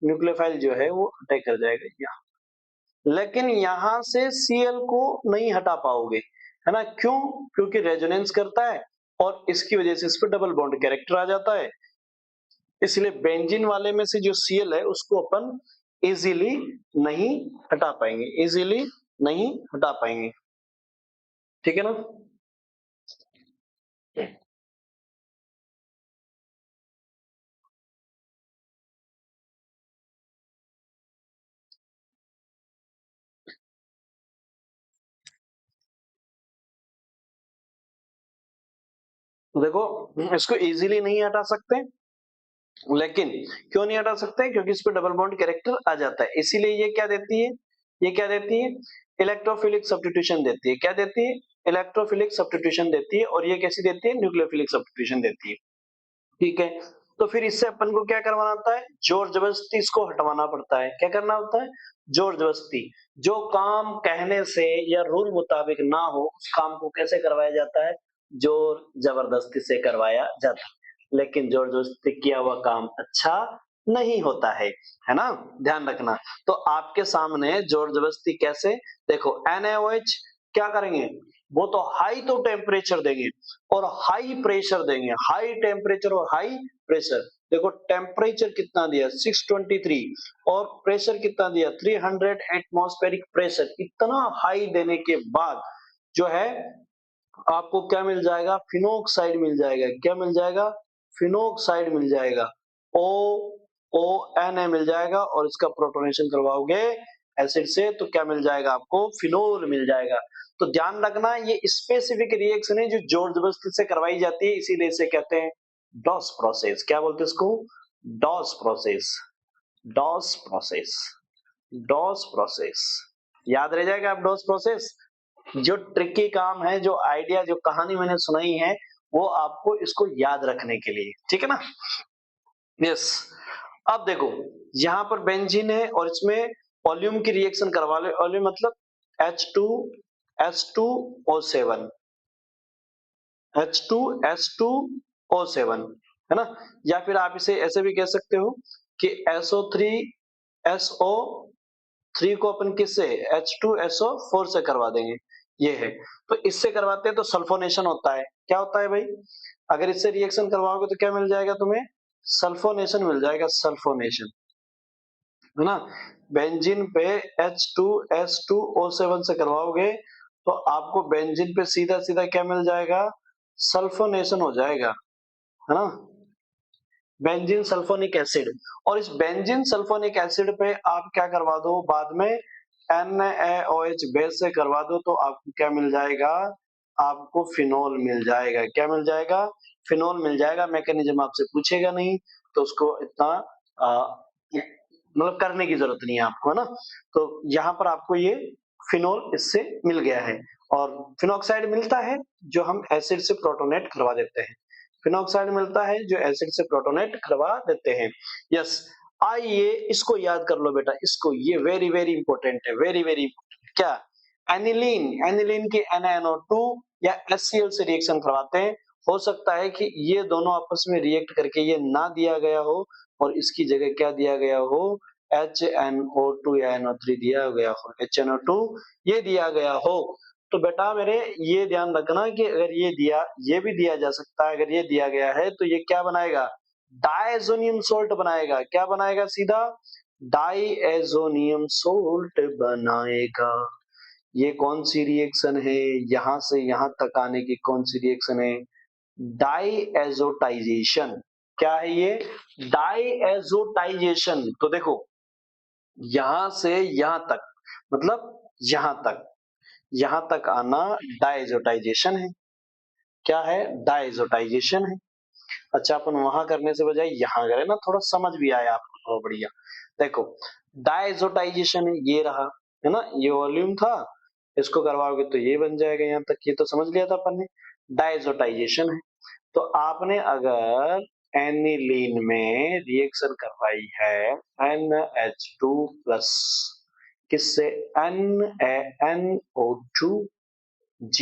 न्यूक्लियोफाइल जो है वो अटैक कर जाएगा यहाँ। लेकिन यहां से Cl को नहीं हटा पाओगे, है ना? क्यों? क्योंकि रेजोनेंस करता है और इसकी वजह से इस पर डबल बॉन्ड कैरेक्टर आ जाता है। इसलिए बेंजीन वाले में से जो Cl है उसको अपन इजीली नहीं हटा पाएंगे, इजीली नहीं हटा पाएंगे। ठीक है ना? देखो इसको इजीली नहीं हटा सकते, लेकिन क्यों नहीं हटा सकते? क्योंकि इस पर डबल बॉन्ड कैरेक्टर आ जाता है। इसीलिए ये क्या देती है? ये क्या देती है? इलेक्ट्रोफिलिक सब्स्टिट्यूशन देती है। क्या देती है? इलेक्ट्रोफिलिक सब्स्टिट्यूशन देती है। और ये कैसी देती है? न्यूक्लियोफिलिक सब्स्टिट्यूशन देती है। ठीक है, तो फिर इससे अपन को क्या करवाना होता है? जोर जबरदस्ती इसको हटवाना पड़ता है। क्या करना होता है? जोर जबरदस्ती। जो काम कहने से या रूल मुताबिक ना हो, उस काम को कैसे करवाया जाता है? जोर जबरदस्ती से करवाया जाता है। लेकिन जोर जबरदस्ती किया हुआ काम अच्छा नहीं होता है ना? ध्यान रखना। तो आपके सामने जोर जबरदस्ती कैसे, देखो NaOH क्या करेंगे? वो तो हाई तो टेम्परेचर देंगे और हाई प्रेशर देंगे, हाई टेम्परेचर और हाई प्रेशर। देखो टेम्परेचर कितना दिया? 623 और प्रेशर कितना दिया? 300 एटमॉस्फेरिक प्रेशर। इतना हाई देने के बाद जो है आपको क्या मिल जाएगा? फिनोक्साइड मिल जाएगा। क्या मिल जाएगा? फिनोक्साइड मिल जाएगा। ONA मिल जाएगा और इसका प्रोटोनेशन करवाओगे एसिड से तो क्या मिल जाएगा आपको? फिनोल मिल जाएगा। तो ध्यान रखना ये स्पेसिफिक रिएक्शन है जो जोर जबरदस्ती से करवाई जाती है, इसीलिए इसे कहते हैं डॉस प्रोसेस। क्या बोलते हैं इसको? Dow's process, Dow's process, Dow's process. याद रह जाएगा आप डॉस प्रोसेस। जो ट्रिकी काम है, जो आइडिया, जो कहानी मैंने सुनाई है, वो आपको इसको याद रखने के लिए, ठीक है ना। यस, अब देखो यहाँ पर बेंजीन है और इसमें वॉल्यूम की रिएक्शन करवा लो। वॉल्यूम मतलब H2S2O7, H2S2O7, है ना। या फिर आप इसे ऐसे भी कह सकते हो कि SO3 को अपन किससे H2SO4 से करवा देंगे, ये है। तो इससे करवाते हैं तो सल्फोनेशन होता है। क्या होता है भाई, अगर इससे रिएक्शन करवाओगे तो क्या मिल जाएगा तुम्हें, सल्फोनेशन मिल जाएगा, सल्फोनेशन, है ना। बेंजीन पे H2S2O7 से करवाओगे तो आपको बेंजीन पे सीधा सीधा क्या मिल जाएगा, सल्फोनेशन हो जाएगा, है ना, बेंजीन सल्फोनिक एसिड। और इस बेंजीन सल्फोनिक एसिड पे आप क्या करवा दो बाद में, NaOH बेस से करवा दो तो आपको क्या मिल जाएगा, आपको फिनोल मिल जाएगा। क्या मिल जाएगा, फिनोल मिल जाएगा। मैकेनिज्म आपसे पूछेगा नहीं तो उसको इतना मतलब करने की जरूरत नहीं है आपको, है ना। तो यहाँ पर आपको ये फिनोल इससे मिल गया है। और फिनोक्साइड मिलता है जो हम एसिड से प्रोटोनेट करवा देते हैं, फिनोक्साइड मिलता है जो एसिड से प्रोटोनेट करवा देते हैं। यस, आइए इसको याद कर लो बेटा, इसको, ये वेरी वेरी इंपॉर्टेंट है, वेरी वेरी इंपॉर्टेंट। क्या, एनिलीन, एनिलीन की NaNO2 या HCl से रिएक्शन करवाते हैं। हो सकता है कि ये दोनों आपस में रिएक्ट करके ये ना दिया गया हो और इसकी जगह क्या दिया गया हो, HNO2 या NO3 दिया गया हो, HNO2 ये दिया गया हो। तो बेटा मेरे ये ध्यान रखना कि अगर ये भी दिया जा सकता है, अगर ये दिया गया है तो ये क्या बनाएगा, डायजोनियम सोल्ट बनाएगा। क्या बनाएगा, सीधा डायजोनियम सोल्ट बनाएगा। ये कौन सी रिएक्शन है, यहां से यहां तक आने की कौन सी रिएक्शन है, डायएजोटाइजेशन। क्या है ये, डायएजोटाइजेशन। तो देखो यहां से यहां तक मतलब यहां तक आना डायएजोटाइजेशन है। क्या है, डायएजोटाइजेशन है। अच्छा, अपन वहां करने से बजाय यहां करें ना, थोड़ा समझ भी आया आपको, थोड़ा बढ़िया। देखो डायएजोटाइजेशन है, ये रहा, है ना, ये वॉल्यूम था, इसको करवाओगे तो ये बन जाएगा। यहाँ तक ये तो समझ लिया था अपन ने, डायएजोटाइजेशन है। तो आपने अगर एनिलीन में रिएक्शन करवाई है NH2 प्लस किससे, NaNO2 G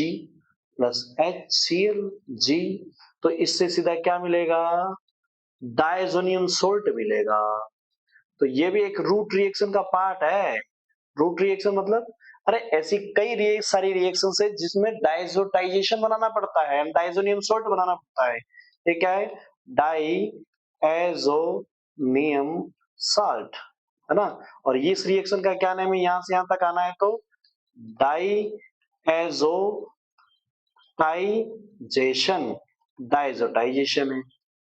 plus HCl G, तो इससे सीधा क्या मिलेगा, डायजोनियम सोल्ट मिलेगा। तो ये भी एक रूट रिएक्शन का पार्ट है। रूट रिएक्शन मतलब, अरे ऐसी कई सारी रिएक्शन है जिसमें डायजोटाइजेशन बनाना पड़ता है, डायजोनियम सोल्ट बनाना पड़ता है। ये क्या है, डाइएजोनियम साल्ट, है ना। और इस रिएक्शन का क्या नाम है, यहां से यहां तक आना है तो डाइएजोटाइजेशन, डाइएजोटाइजेशन है,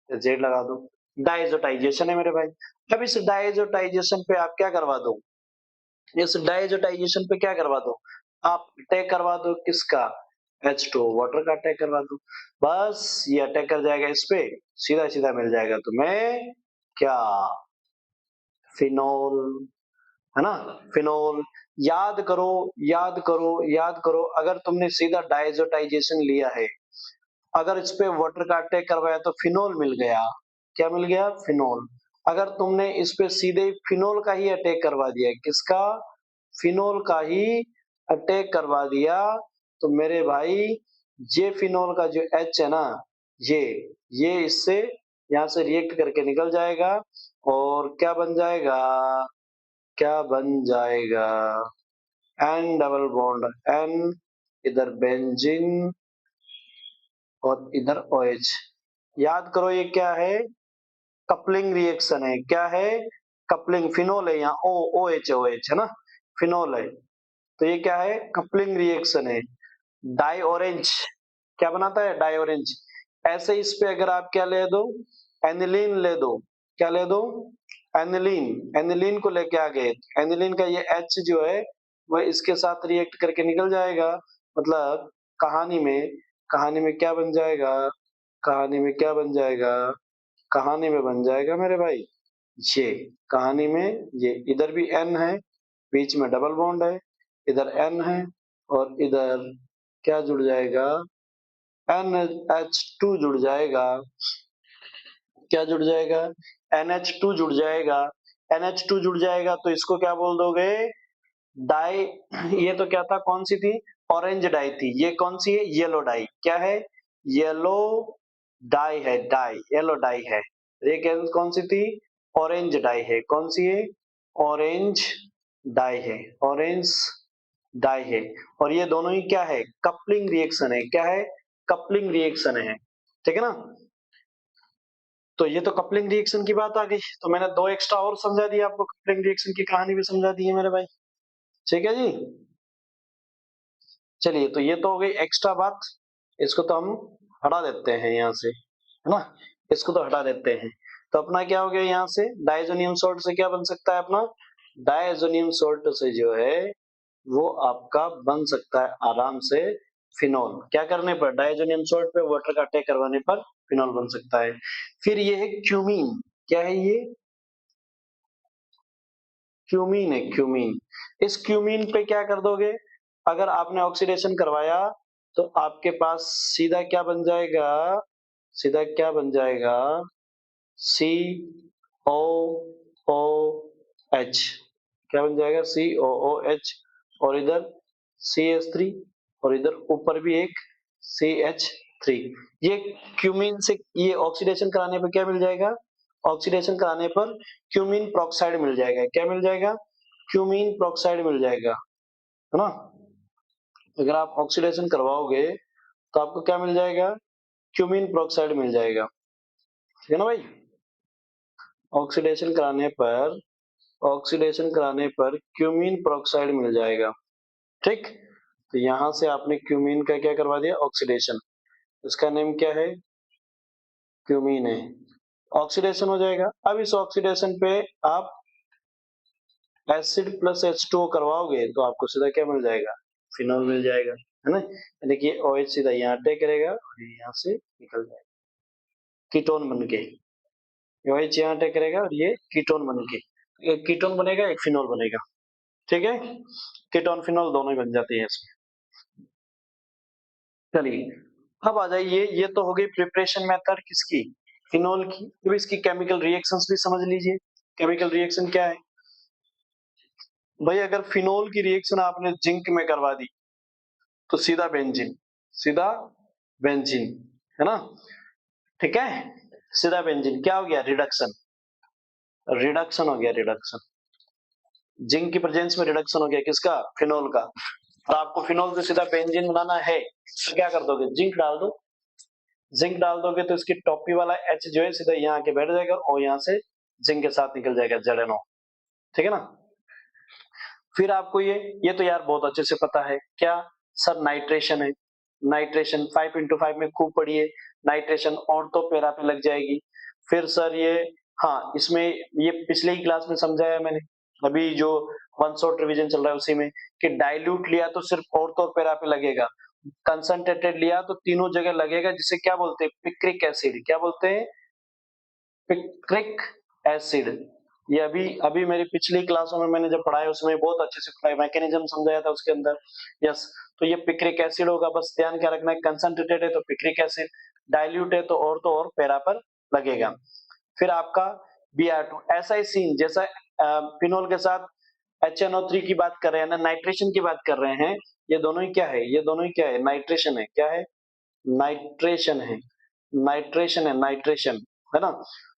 जेड लगा दो, डाइएजोटाइजेशन है मेरे भाई। अब इस डाइएजोटाइजेशन पे आप क्या करवा दो, इस डाइएजोटाइजेशन पे क्या करवा दो, आप अटैक करवा दो किसका, H2 वाटर का अटैक करवा दो। बस ये अटैक कर जाएगा इस पे, सीधा सीधा मिल जाएगा तुम्हें क्या, फिनोल, है ना, फिनोल। याद करो, याद करो, याद करो, अगर तुमने सीधा डाइएजोटाइजेशन लिया है, अगर इस पे वाटर का अटैक करवाया तो फिनोल मिल गया। क्या मिल गया, फिनोल। अगर तुमने इस पे सीधे फिनोल का ही अटैक करवा दिया, किसका, फिनोल का ही अटैक करवा दिया, तो मेरे भाई ये फिनोल का जो H है ना, ये इससे यहाँ से रिएक्ट करके निकल जाएगा और क्या बन जाएगा, क्या बन जाएगा, N डबल बॉन्ड N, इधर बेंजीन और इधर OH। याद करो ये क्या है, कपलिंग रिएक्शन है। क्या है, कपलिंग, फिनोल है यहाँ, OH है ना, फिनोल है। तो ये क्या है, कपलिंग रिएक्शन है। डाई ऑरेंज क्या बनाता है, डाई ऑरेंज। ऐसे इस पे अगर आप क्या ले दो, एनिलीन ले दो, क्या ले दो, एनिलीन, एनिलीन को लेके आ गए, एनिलीन का ये H जो है वह इसके साथ रिएक्ट करके निकल जाएगा। मतलब कहानी में क्या बन जाएगा, कहानी में क्या बन जाएगा, कहानी में बन जाएगा मेरे भाई, ये कहानी में ये इधर भी N है, बीच में डबल बॉन्ड है, इधर N है और इधर क्या जुड़ जाएगा, NH2 जुड़ जाएगा, क्या जुड़ जाएगा, NH2 जुड़ जाएगा, NH2 जुड़ जाएगा तो इसको क्या बोल दोगे, डाई। ये तो क्या था, कौन सी थी, ऑरेंज डाई थी, ये कौन सी है, येलो डाई, क्या है, येलो डाई है, डाई येलो डाई है। ये कौन सी थी, ऑरेंज डाई है, कौन सी है, ऑरेंज डाई है, ऑरेंज डाई है। और ये दोनों ही क्या है, कपलिंग रिएक्शन है, क्या है, कपलिंग रिएक्शन है, ठीक है ना। तो ये तो कपलिंग रिएक्शन की बात आ गई, तो मैंने दो एक्स्ट्रा और समझा दिया आपको, कपलिंग रिएक्शन की कहानी भी समझा दी है मेरे भाई, ठीक है जी। चलिए, तो ये तो हो गई एक्स्ट्रा बात, इसको तो हम हटा देते हैं यहाँ से, है ना, इसको तो हटा देते हैं। तो अपना क्या हो गया, यहाँ से डाइजोनियम सॉल्ट से क्या बन सकता है अपना, डाइजोनियम सॉल्ट से जो है वो आपका बन सकता है आराम से फिनोल, क्या करने पर, डाइजोनियम सॉल्ट पे वाटर का अटैक करवाने पर फिनोल बन सकता है। फिर ये है क्यूमीन, क्या है ये, क्यूमीन है, क्यूमीन। इस क्यूमीन पे क्या कर दोगे, अगर आपने ऑक्सीडेशन करवाया तो आपके पास सीधा क्या बन जाएगा, सीधा क्या बन जाएगा, सी ओ ओ एच, क्या बन जाएगा, सी ओ ओ एच, और इधर सी एच थ्री, और इधर ऊपर भी एक सी एच थ्री। ये क्यूमीन से, ये ऑक्सीडेशन कराने पर क्या मिल जाएगा, ऑक्सीडेशन कराने पर क्यूमीन प्रोक्साइड मिल जाएगा, क्या मिल जाएगा, क्यूमीन प्रोक्साइड मिल जाएगा, है ना। अगर आप ऑक्सीडेशन करवाओगे तो आपको क्या मिल जाएगा, क्यूमीन प्रोक्साइड मिल जाएगा, ठीक है ना भाई। ऑक्सीडेशन कराने पर, ऑक्सीडेशन कराने पर क्यूमीन प्रोक्साइड मिल जाएगा, ठीक। तो यहां से आपने क्यूमीन का क्या करवा दिया, ऑक्सीडेशन, इसका नेम क्या है, क्यूमीन है, ऑक्सीडेशन हो जाएगा। अब इस ऑक्सीडेशन पे आप एसिड प्लस H2O करवाओगे तो आपको सीधा क्या मिल जाएगा, फिनोल मिल जाएगा, है ना। देखिए OH सीधा यहाँ अटैक करेगा और यहाँ से निकल जाएगा कीटोन बन के, OH यहाँ अटैक करेगा और ये कीटोन बन के, एक कीटोन बनेगा एक फिनोल बनेगा, ठीक है। कीटोन फिनोल दोनों ही बन जाते हैं इसमें। चलिए, अब आ जाइए, ये तो हो गई प्रिपरेशन मेथड किसकी, फिनोल की। अब इसकी केमिकल रिएक्शंस भी समझ लीजिए। केमिकल रिएक्शन क्या है भाई, अगर फिनोल की रिएक्शन आपने जिंक में करवा दी तो सीधा बेंजीन, सीधा बेंजीन, है ना, ठीक है, सीधा बेंजीन, क्या हो गया, रिडक्शन, रिडक्शन हो गया, रिडक्शन, जिंक की प्रेजेंस में रिडक्शन हो गया किसका, फिनोल का। और आपको फिनोल से सीधा बेंजीन बनाना है तो क्या कर दोगे, जिंक डाल दो, जिंक डाल दोगे तो इसकी टॉपी वाला H जो है सीधा यहाँ आके बैठ जाएगा और यहाँ से जिंक के साथ निकल जाएगा ZNO, ठीक है ना। फिर आपको ये तो यार बहुत अच्छे से पता है, क्या सर, नाइट्रेशन है, नाइट्रेशन 5x5 में खूब पढ़िए, नाइट्रेशन ऑर्थो पैरा पे लग जाएगी। फिर सर ये, हाँ इसमें ये पिछले ही क्लास में समझाया मैंने, अभी जो वन शॉट रिवीजन चल रहा है उसी में, कि डाइल्यूट लिया तो सिर्फ ऑर्थो और पैरा पे लगेगा, कंसंट्रेटेड लिया तो तीनों जगह लगेगा, जिसे क्या बोलते हैं, पिक्रिक एसिड, क्या बोलते हैं, पिक्रिक एसिड। ये अभी अभी मेरी पिछली क्लासों में मैंने जब पढ़ाया उसमें बहुत अच्छे से पढ़ाया, मैकेनिज्म समझाया था उसके अंदर, यस। तो ये पिक्रिक एसिड होगा, बस ध्यान क्या रखना है, कंसंट्रेटेड है तो पिक्रिक एसिड, डाइल्यूट है तो और पैरा पर लगेगा। फिर आपका Br2, ऐसा ही सीन जैसा फिनोल के साथ HNO3 की बात कर रहे हैं ना, नाइट्रेशन की बात कर रहे हैं, ये दोनों ही क्या है, ये दोनों ही क्या है, नाइट्रेशन है, क्या है, नाइट्रेशन है, नाइट्रेशन है, नाइट्रेशन, है ना।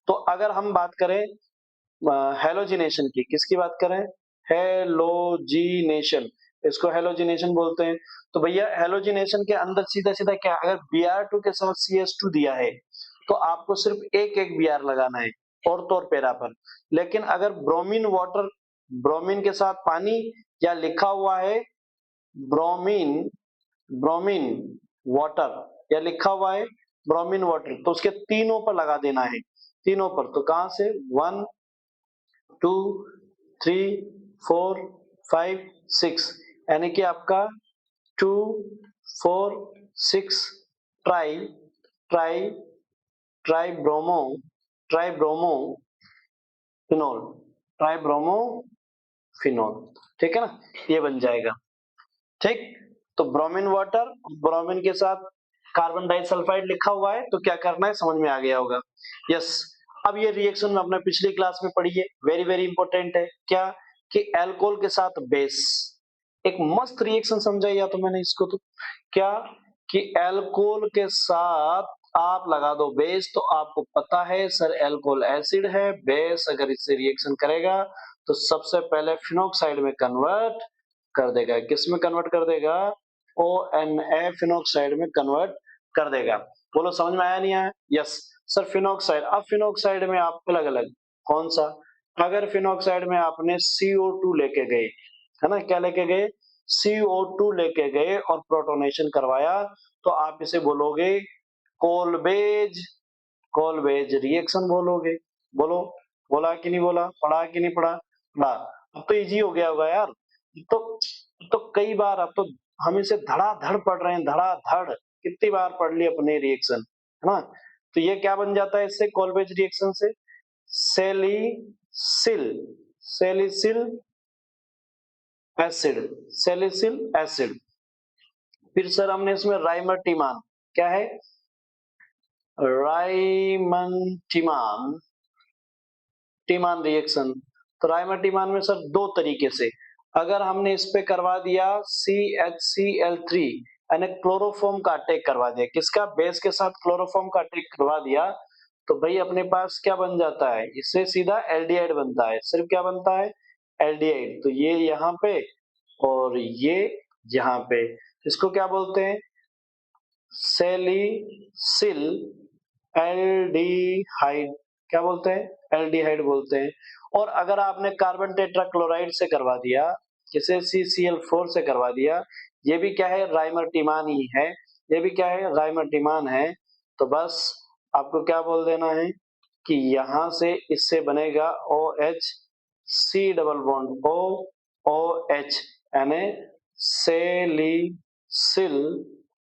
तो अगर हम बात करें हेलोजिनेशन की, किसकी बात करें, हेलोजिनेशन, इसको हेलोजिनेशन बोलते हैं। तो भैया हेलोजिनेशन के अंदर सीधा सीधा क्या, अगर Br2 के साथ CH2 दिया है तो आपको सिर्फ एक एक Br लगाना है ऑर्थो और पैरा पर। लेकिन अगर ब्रोमीन वाटर, ब्रोमीन के साथ पानी, या लिखा हुआ है ब्रोमीन, ब्रोमीन वाटर, या लिखा हुआ है ब्रोमीन वाटर, तो उसके तीनों पर लगा देना है, तीनों पर। तो कहां से, 1 2 3 4 5 6, यानी कि आपका 2 4 6 try, try try bromo, try bromo phenol, try bromo phenol, ठीक है ना, ये बन जाएगा, ठीक। तो ब्रोमीन वाटर, ब्रोमीन के साथ कार्बन डाइसल्फाइड लिखा हुआ है, तो क्या करना है समझ में आ गया होगा। यस, अब ये रिएक्शन अपने पिछली क्लास में पढ़ी है, वेरी वेरी इंपॉर्टेंट है। क्या कि अल्कोहल के साथ बेस, एक मस्त रिएक्शन समझाई तो मैंने इसको, तो क्या कि अल्कोहल के साथ आप लगा दो बेस, तो आपको पता है सर अल्कोहल एसिड है, बेस अगर इससे रिएक्शन करेगा तो सबसे पहले फिनोक्साइड में कन्वर्ट कर देगा। किस में कन्वर्ट कर देगा? ONA फिनोक्साइड में कन्वर्ट कर देगा। बोलो समझ में आया नहीं आया? Yes sir, phenoxide. अब फिनोक्साइड में आप अलग अलग कौन सा, अगर फिनोक्साइड में आपने CO2 लेके गए, है ना, क्या लेके गए? CO2 लेके गए और प्रोटोनेशन करवाया, तो आप इसे बोलोगे कोलबेज, कोलबेज रिएक्शन बोलोगे। बोलो, बोला कि नहीं बोला? पढ़ा कि नहीं पढ़ा? पढ़ा। अब तो इजी हो गया होगा यार। तो कई बार अब तो हम इसे धड़ाधड़ पढ़ रहे हैं, धड़ाधड़ कितनी बार पढ़ ली अपने रिएक्शन, है ना। तो ये क्या बन जाता है इससे, कोलबेज रिएक्शन से? सेलिसिल, सेलिसिल एसिड, सेलिसिल एसिड। फिर सर हमने इसमें राइमर्टिमान, क्या है? राइमर्टिमान, टीमान रिएक्शन। तो राइमर्टिमान में सर दो तरीके से, अगर हमने इस पे करवा दिया CHCl3 यानी क्लोरोफॉर्म का अटैक करवा दिया, किसका? बेस के साथ क्लोरोफॉर्म का अटैक करवा दिया, तो भाई अपने पास क्या बन जाता है? इससे सीधा एल्डिहाइड बनता है। सिर्फ क्या बनता है? एल्डिहाइड। तो ये यहाँ पे और ये यहाँ पे, इसको क्या बोलते हैं? सेलिसिल एल्डिहाइड। क्या बोलते हैं? एल्डिहाइड बोलते हैं। और अगर आपने कार्बन टेट्राक्लोराइड से करवा दिया, जिसे CCl4 से करवा दिया, ये भी क्या है? राइमर्टिमान ही है। ये भी क्या है? राइमर्टिमान है। तो बस आपको क्या बोल देना है कि यहां से इससे बनेगा OH, C double bond O, OH यानी सेलिसिल,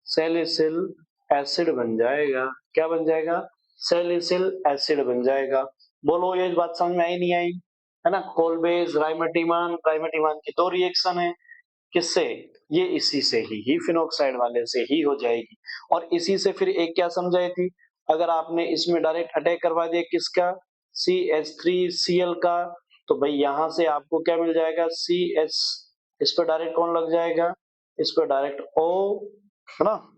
सेलिसिल एसिड बन जाएगा। क्या बन जाएगा? सेलिसिल एसिड बन जाएगा। बोलो ये बात समझ में आई नहीं आई? है ना। कोलबेज राइमर्टिमान, राइमर्टिमान की दो रिएक्शन है, किससे? ये इसी से ही फिनोक्साइड वाले से ही हो जाएगी। और इसी से फिर एक क्या समझाई थी, अगर आपने इसमें डायरेक्ट अटैक करवा दिया किसका? CH3Cl का, तो भाई यहां से आपको क्या मिल जाएगा? CH, इस पर डायरेक्ट कौन लग जाएगा? इस पर डायरेक्ट O, है ना।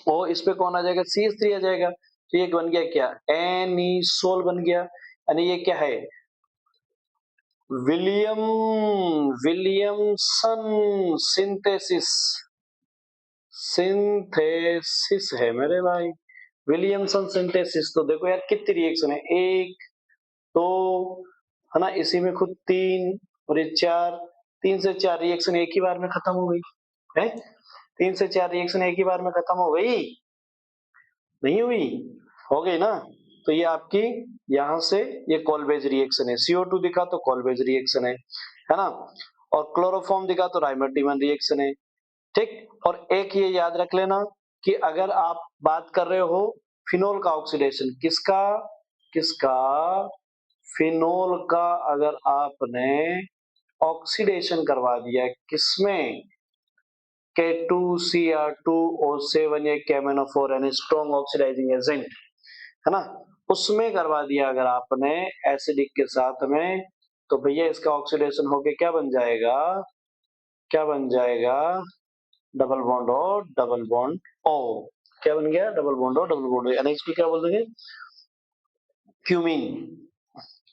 O इस पे कौन आ जाएगा? CH3 आ जाएगा। तो ये बन गया क्या? एनिसोल बन गया। यानी ये क्या है? विलियम, विलियमसन सिंथेसिस, सिंथेसिस है मेरे भाई, विलियमसन सिंथेसिस। तो देखो यार कितनी रिएक्शन है, एक, दो, है ना, इसी में खुद तीन, और ये चार, 3 से 4 रिएक्शन एक ही बार में खत्म हो गई है। 3 से 4 रिएक्शन एक ही बार में खत्म हो गई, नहीं हुई? हो गई ना। तो ये आपकी यहां से ये कोलबेज रिएक्शन है। CO2 दिखा तो कोलबेज रिएक्शन है ना। और क्लोरोफॉर्म दिखा तो राइमर्टिमन रिएक्शन है। ठीक। और एक ये याद रख लेना कि अगर आप बात कर रहे हो फिनोल का ऑक्सीडेशन, किसका? किसका? फिनोल का अगर आपने ऑक्सीडेशन करवा दिया किसमें? K2Cr2O7 या KMnO4 यानी स्ट्रॉन्ग ऑक्सीडाइजिंग एजेंट, है ना, उसमें करवा दिया अगर आपने एसिडिक के साथ में, तो भैया इसका ऑक्सीडेशन होके क्या बन जाएगा? क्या बन जाएगा? डबल बॉन्ड और डबल बॉन्ड O। क्या बन गया? डबल बॉन्ड और डबल बॉन्ड O, यानी इसको क्या बोल देंगे? क्यूमीन,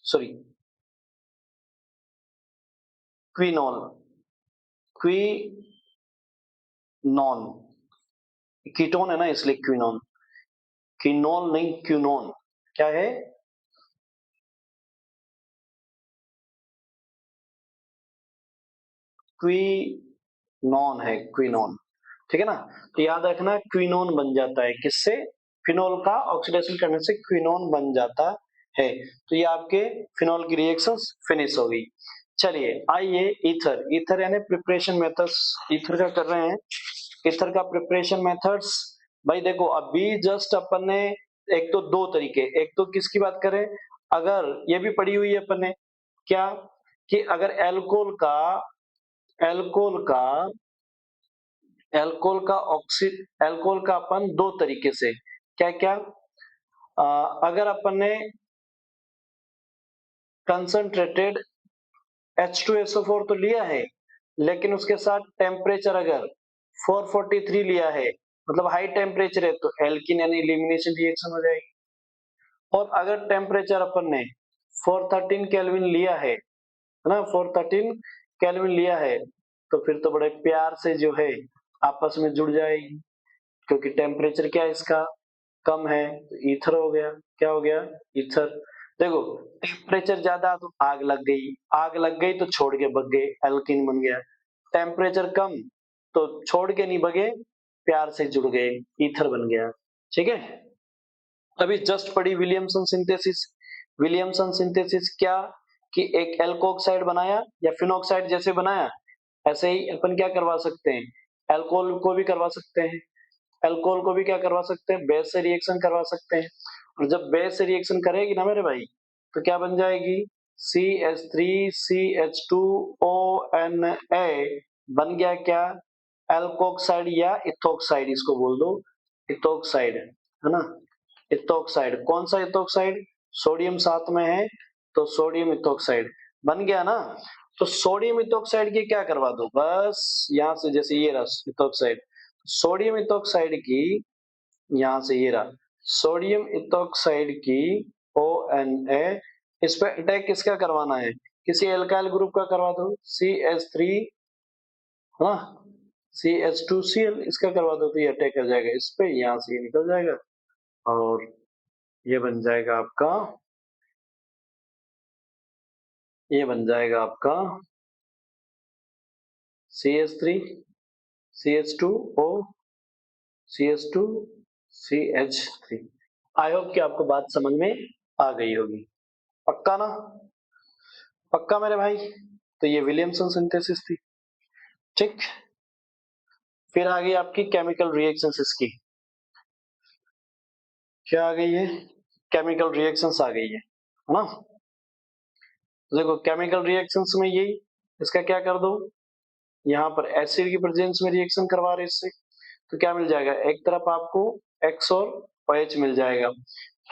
सॉरी क्विनोल, क्विनोन, कीटोन है ना इसलिए क्विनोन, क्विनोल नहीं क्विनोन। क्या है? क्विनोन है, क्विनोन। ठीक है ना। तो याद रखना क्विनोन बन जाता है किससे? फिनोल का ऑक्सीडेशन करने से क्विनोन बन जाता है। तो ये आपके फिनोल की रिएक्शंस फिनिश हो गई। चलिए आइए ईथर, ईथर यानी प्रिपरेशन मेथड्स ईथर का कर रहे हैं। ईथर का प्रिपरेशन मेथड्स, भाई देखो अभी जस्ट अपन ने एक तो दो तरीके, एक तो किसकी बात करें, अगर ये भी पढ़ी हुई है अपन ने, क्या कि अगर एल्कोहल का एल्कोहल का अपन दो तरीके से, क्या क्या, अगर अपन ने कंसंट्रेटेड H2SO4 तो लिया है, लेकिन उसके साथ टेम्परेचर अगर 443 लिया है, मतलब हाई टेम्परेचर है, तो एल्कीन यानी एलिमिनेशन रिएक्शन हो जाएगी। और अगर टेम्परेचर अपन ने 413 केल्विन लिया है ना, 413 केल्विन लिया है, तो फिर तो बड़े प्यार से जो है आपस में जुड़ जाएगी, क्योंकि टेम्परेचर क्या है इसका, कम है, तो ईथर हो गया। क्या हो गया? ईथर। देखो, टेम्परेचर ज्यादा तो आग लग गई, आग लग गई तो छोड़ के भग गए, एल्कीन बन गया। टेम्परेचर कम तो छोड़ के नहीं भगे, प्यार से जुड़ गए, ईथर बन गया। ठीक है, अभी जस्ट पढ़ी विलियमसन सिंथेसिस। विलियमसन सिंथेसिस क्या, कि एक एल्कोक्साइड बनाया या फिनॉक्साइड जैसे बनाया, ऐसे ही अपन क्या करवा सकते हैं, एल्कोहल को भी करवा सकते हैं, एल्कोहल को भी क्या करवा सकते हैं, बेस से रिएक्शन करवा सकते हैं। और जब बेस से रिएक्शन करेगी ना मेरे भाई, तो क्या बन जाएगी, CH3CH2ONA बन गया क्या, एल्कोक्साइड या इथोक्साइड, इसको बोल दो इथोक्साइड, है ना। इथोक्साइड, कौन सा इथोक्साइड, सोडियम साथ में है तो सोडियम इथोक्साइड बन गया ना। तो सोडियम इथोक्साइड की क्या करवा दो, बस यहां से, जैसे ये रहा इथोक्साइड, सोडियम इथोक्साइड की, यहां से ये रहा सोडियम इथोक्साइड की ONA, इस पे अटैक किसका करवाना है, किसी एल्काइल ग्रुप का करवा दो, CH3, हाँ, CH2Cl इसका करवा दो, तो ये अटैक कर जाएगा इस पे, यहां से ये निकल जाएगा, और ये बन जाएगा आपका, ये बन जाएगा आपका CH3 CH2O CH2 CH3। आई होप कि आपको बात समझ में आ गई होगी, पक्का ना, पक्का मेरे भाई। तो ये विलियमसन सिंथेसिस थी। ठीक, फिर आ गई आपकी केमिकल रिएक्शंस इसकी, क्या आ गई है, केमिकल रिएक्शंस आ गई है ना। देखो केमिकल रिएक्शंस में यही, इसका क्या कर दो, यहाँ पर एसिड की प्रेजेंस में रिएक्शन करवा रहे इससे, तो क्या मिल जाएगा, एक तरफ आपको X और OH मिल जाएगा।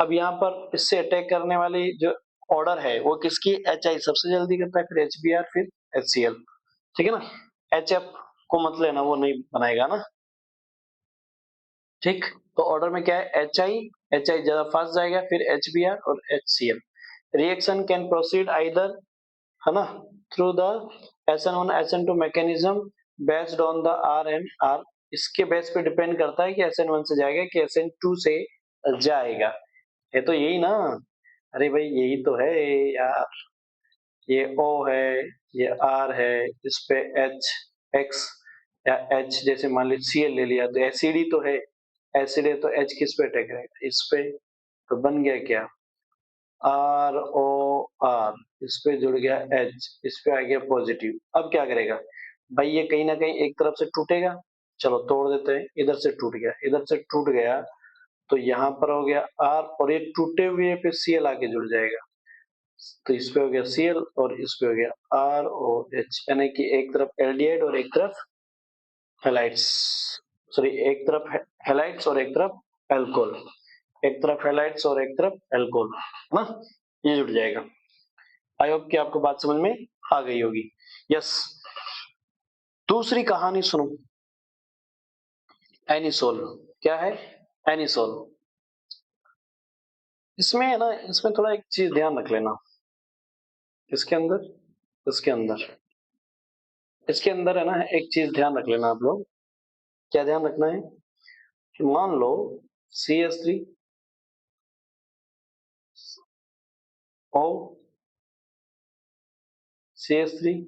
अब यहाँ पर इससे अटैक करने वाली जो ऑर्डर है वो किसकी, HI सबसे जल्दी करता है, फिर HBr, फिर HCl। ठीक है ना, HF को मत लेना, वो नहीं बनाएगा ना। ठीक, तो ऑर्डर में क्या है, HI ज्यादा फास्ट जाएगा, फिर HBr और HCl। Reaction can proceed either, है ना, through the SN1 SN2 mechanism based on the R and R। इसके बेस पे डिपेंड करता है कि SN1 से जाएगा कि SN2 से जाएगा, है तो यही ना। अरे भाई यही तो है यार, ये O है, ये R है, इस पे H, X या H, जैसे मान लीजिए Cl ले लिया, तो एसिड ही तो है, एसिड है तो H किस पे अटैक करेगा, इस पे, तो बन गया क्या, ROR, इस पे जुड़ गया H, इस पे आ गया पॉजिटिव। अब क्या करेगा भाई, ये कहीं ना कहीं एक तरफ से टूटेगा, चलो तोड़ देते हैं, इधर से टूट गया, इधर से टूट गया, तो यहाँ पर हो गया R, और ये टूटे हुए पे Cl आके जुड़ जाएगा, तो इस पे हो गया Cl और इस पे हो गया ROH, यानी कि एक तरफ एल्डिहाइड और एक तरफ हैलाइड्स, सॉरी एक तरफ हैलाइड्स और एक तरफ एल्कोहल, एक तरफ हैलाइड्स और एक तरफ एल्कोहल, है ना, ये जुड़ जाएगा। आई होप कि आपको बात समझ में आ गई होगी। यस, दूसरी कहानी सुनो, एनिसोल। क्या है, एनिसोल। इसमें है ना, इसमें थोड़ा एक चीज ध्यान रख लेना, इसके अंदर, इसके अंदर, इसके अंदर है ना, एक चीज ध्यान रख लेना आप लोग, क्या ध्यान रखना है, कि मान लो CH3 O CH3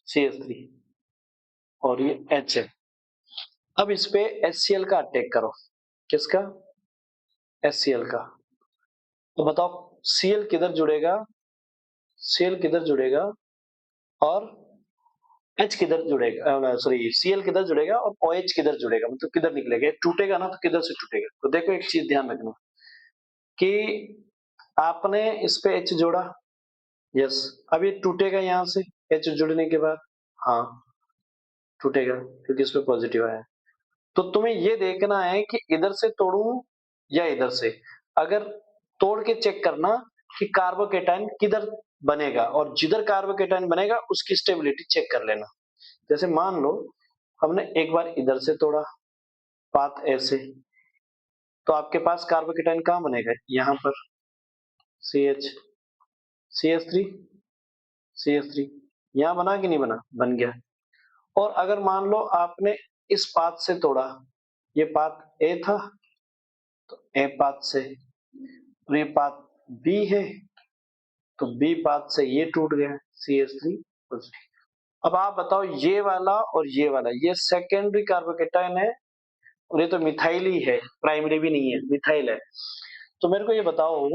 CH3 और ये H है। अब इस पे HCl का अटैक करो, किसका, HCl का, तो बताओ Cl किधर जुड़ेगा, Cl किधर जुड़ेगा और H किधर जुड़ेगा, सॉरी Cl किधर जुड़ेगा और OH किधर जुड़ेगा, मतलब किधर निकलेगा, टूटेगा ना, तो किधर से टूटेगा। तो देखो एक चीज ध्यान रखना, कि आपने इस पे H जोड़ा, यस, अब ये टूटेगा यहाँ से H जुड़ने के बाद, हाँ, टूटेगा क्योंकि इस पे पॉजिटिव आया। तो तुम्हें ये देखना है कि इधर से तोड़ूं या इधर से। अगर तोड़ के चेक करना कि कार्बोकेटाइन किधर बनेगा, और जिधर कार्बोकेटाइन बनेगा उसकी स्टेबिलिटी चेक कर लेना। जैसे मान लो हमने एक बार इधर से तोड़ा पाथ ए से, तो आपके पास कार्बोकेटाइन कहां बनेगा, यहां पर CH CH3 CH3 यहां बना कि नहीं बना, बन गया। और अगर मान लो आपने इस पाथ से तोड़ा, ये पाथ ए था तो ए पाथ से, और ये पाथ बी है तो बी पाथ से ये टूट गया CH3 पॉजिटिव। अब आप बताओ ये वाला और ये वाला, ये सेकेंडरी कार्बोकेटाइन है और ये तो मिथाइल ही है, प्राइमरी भी नहीं है, मिथाइल है। तो मेरे को ये बताओ,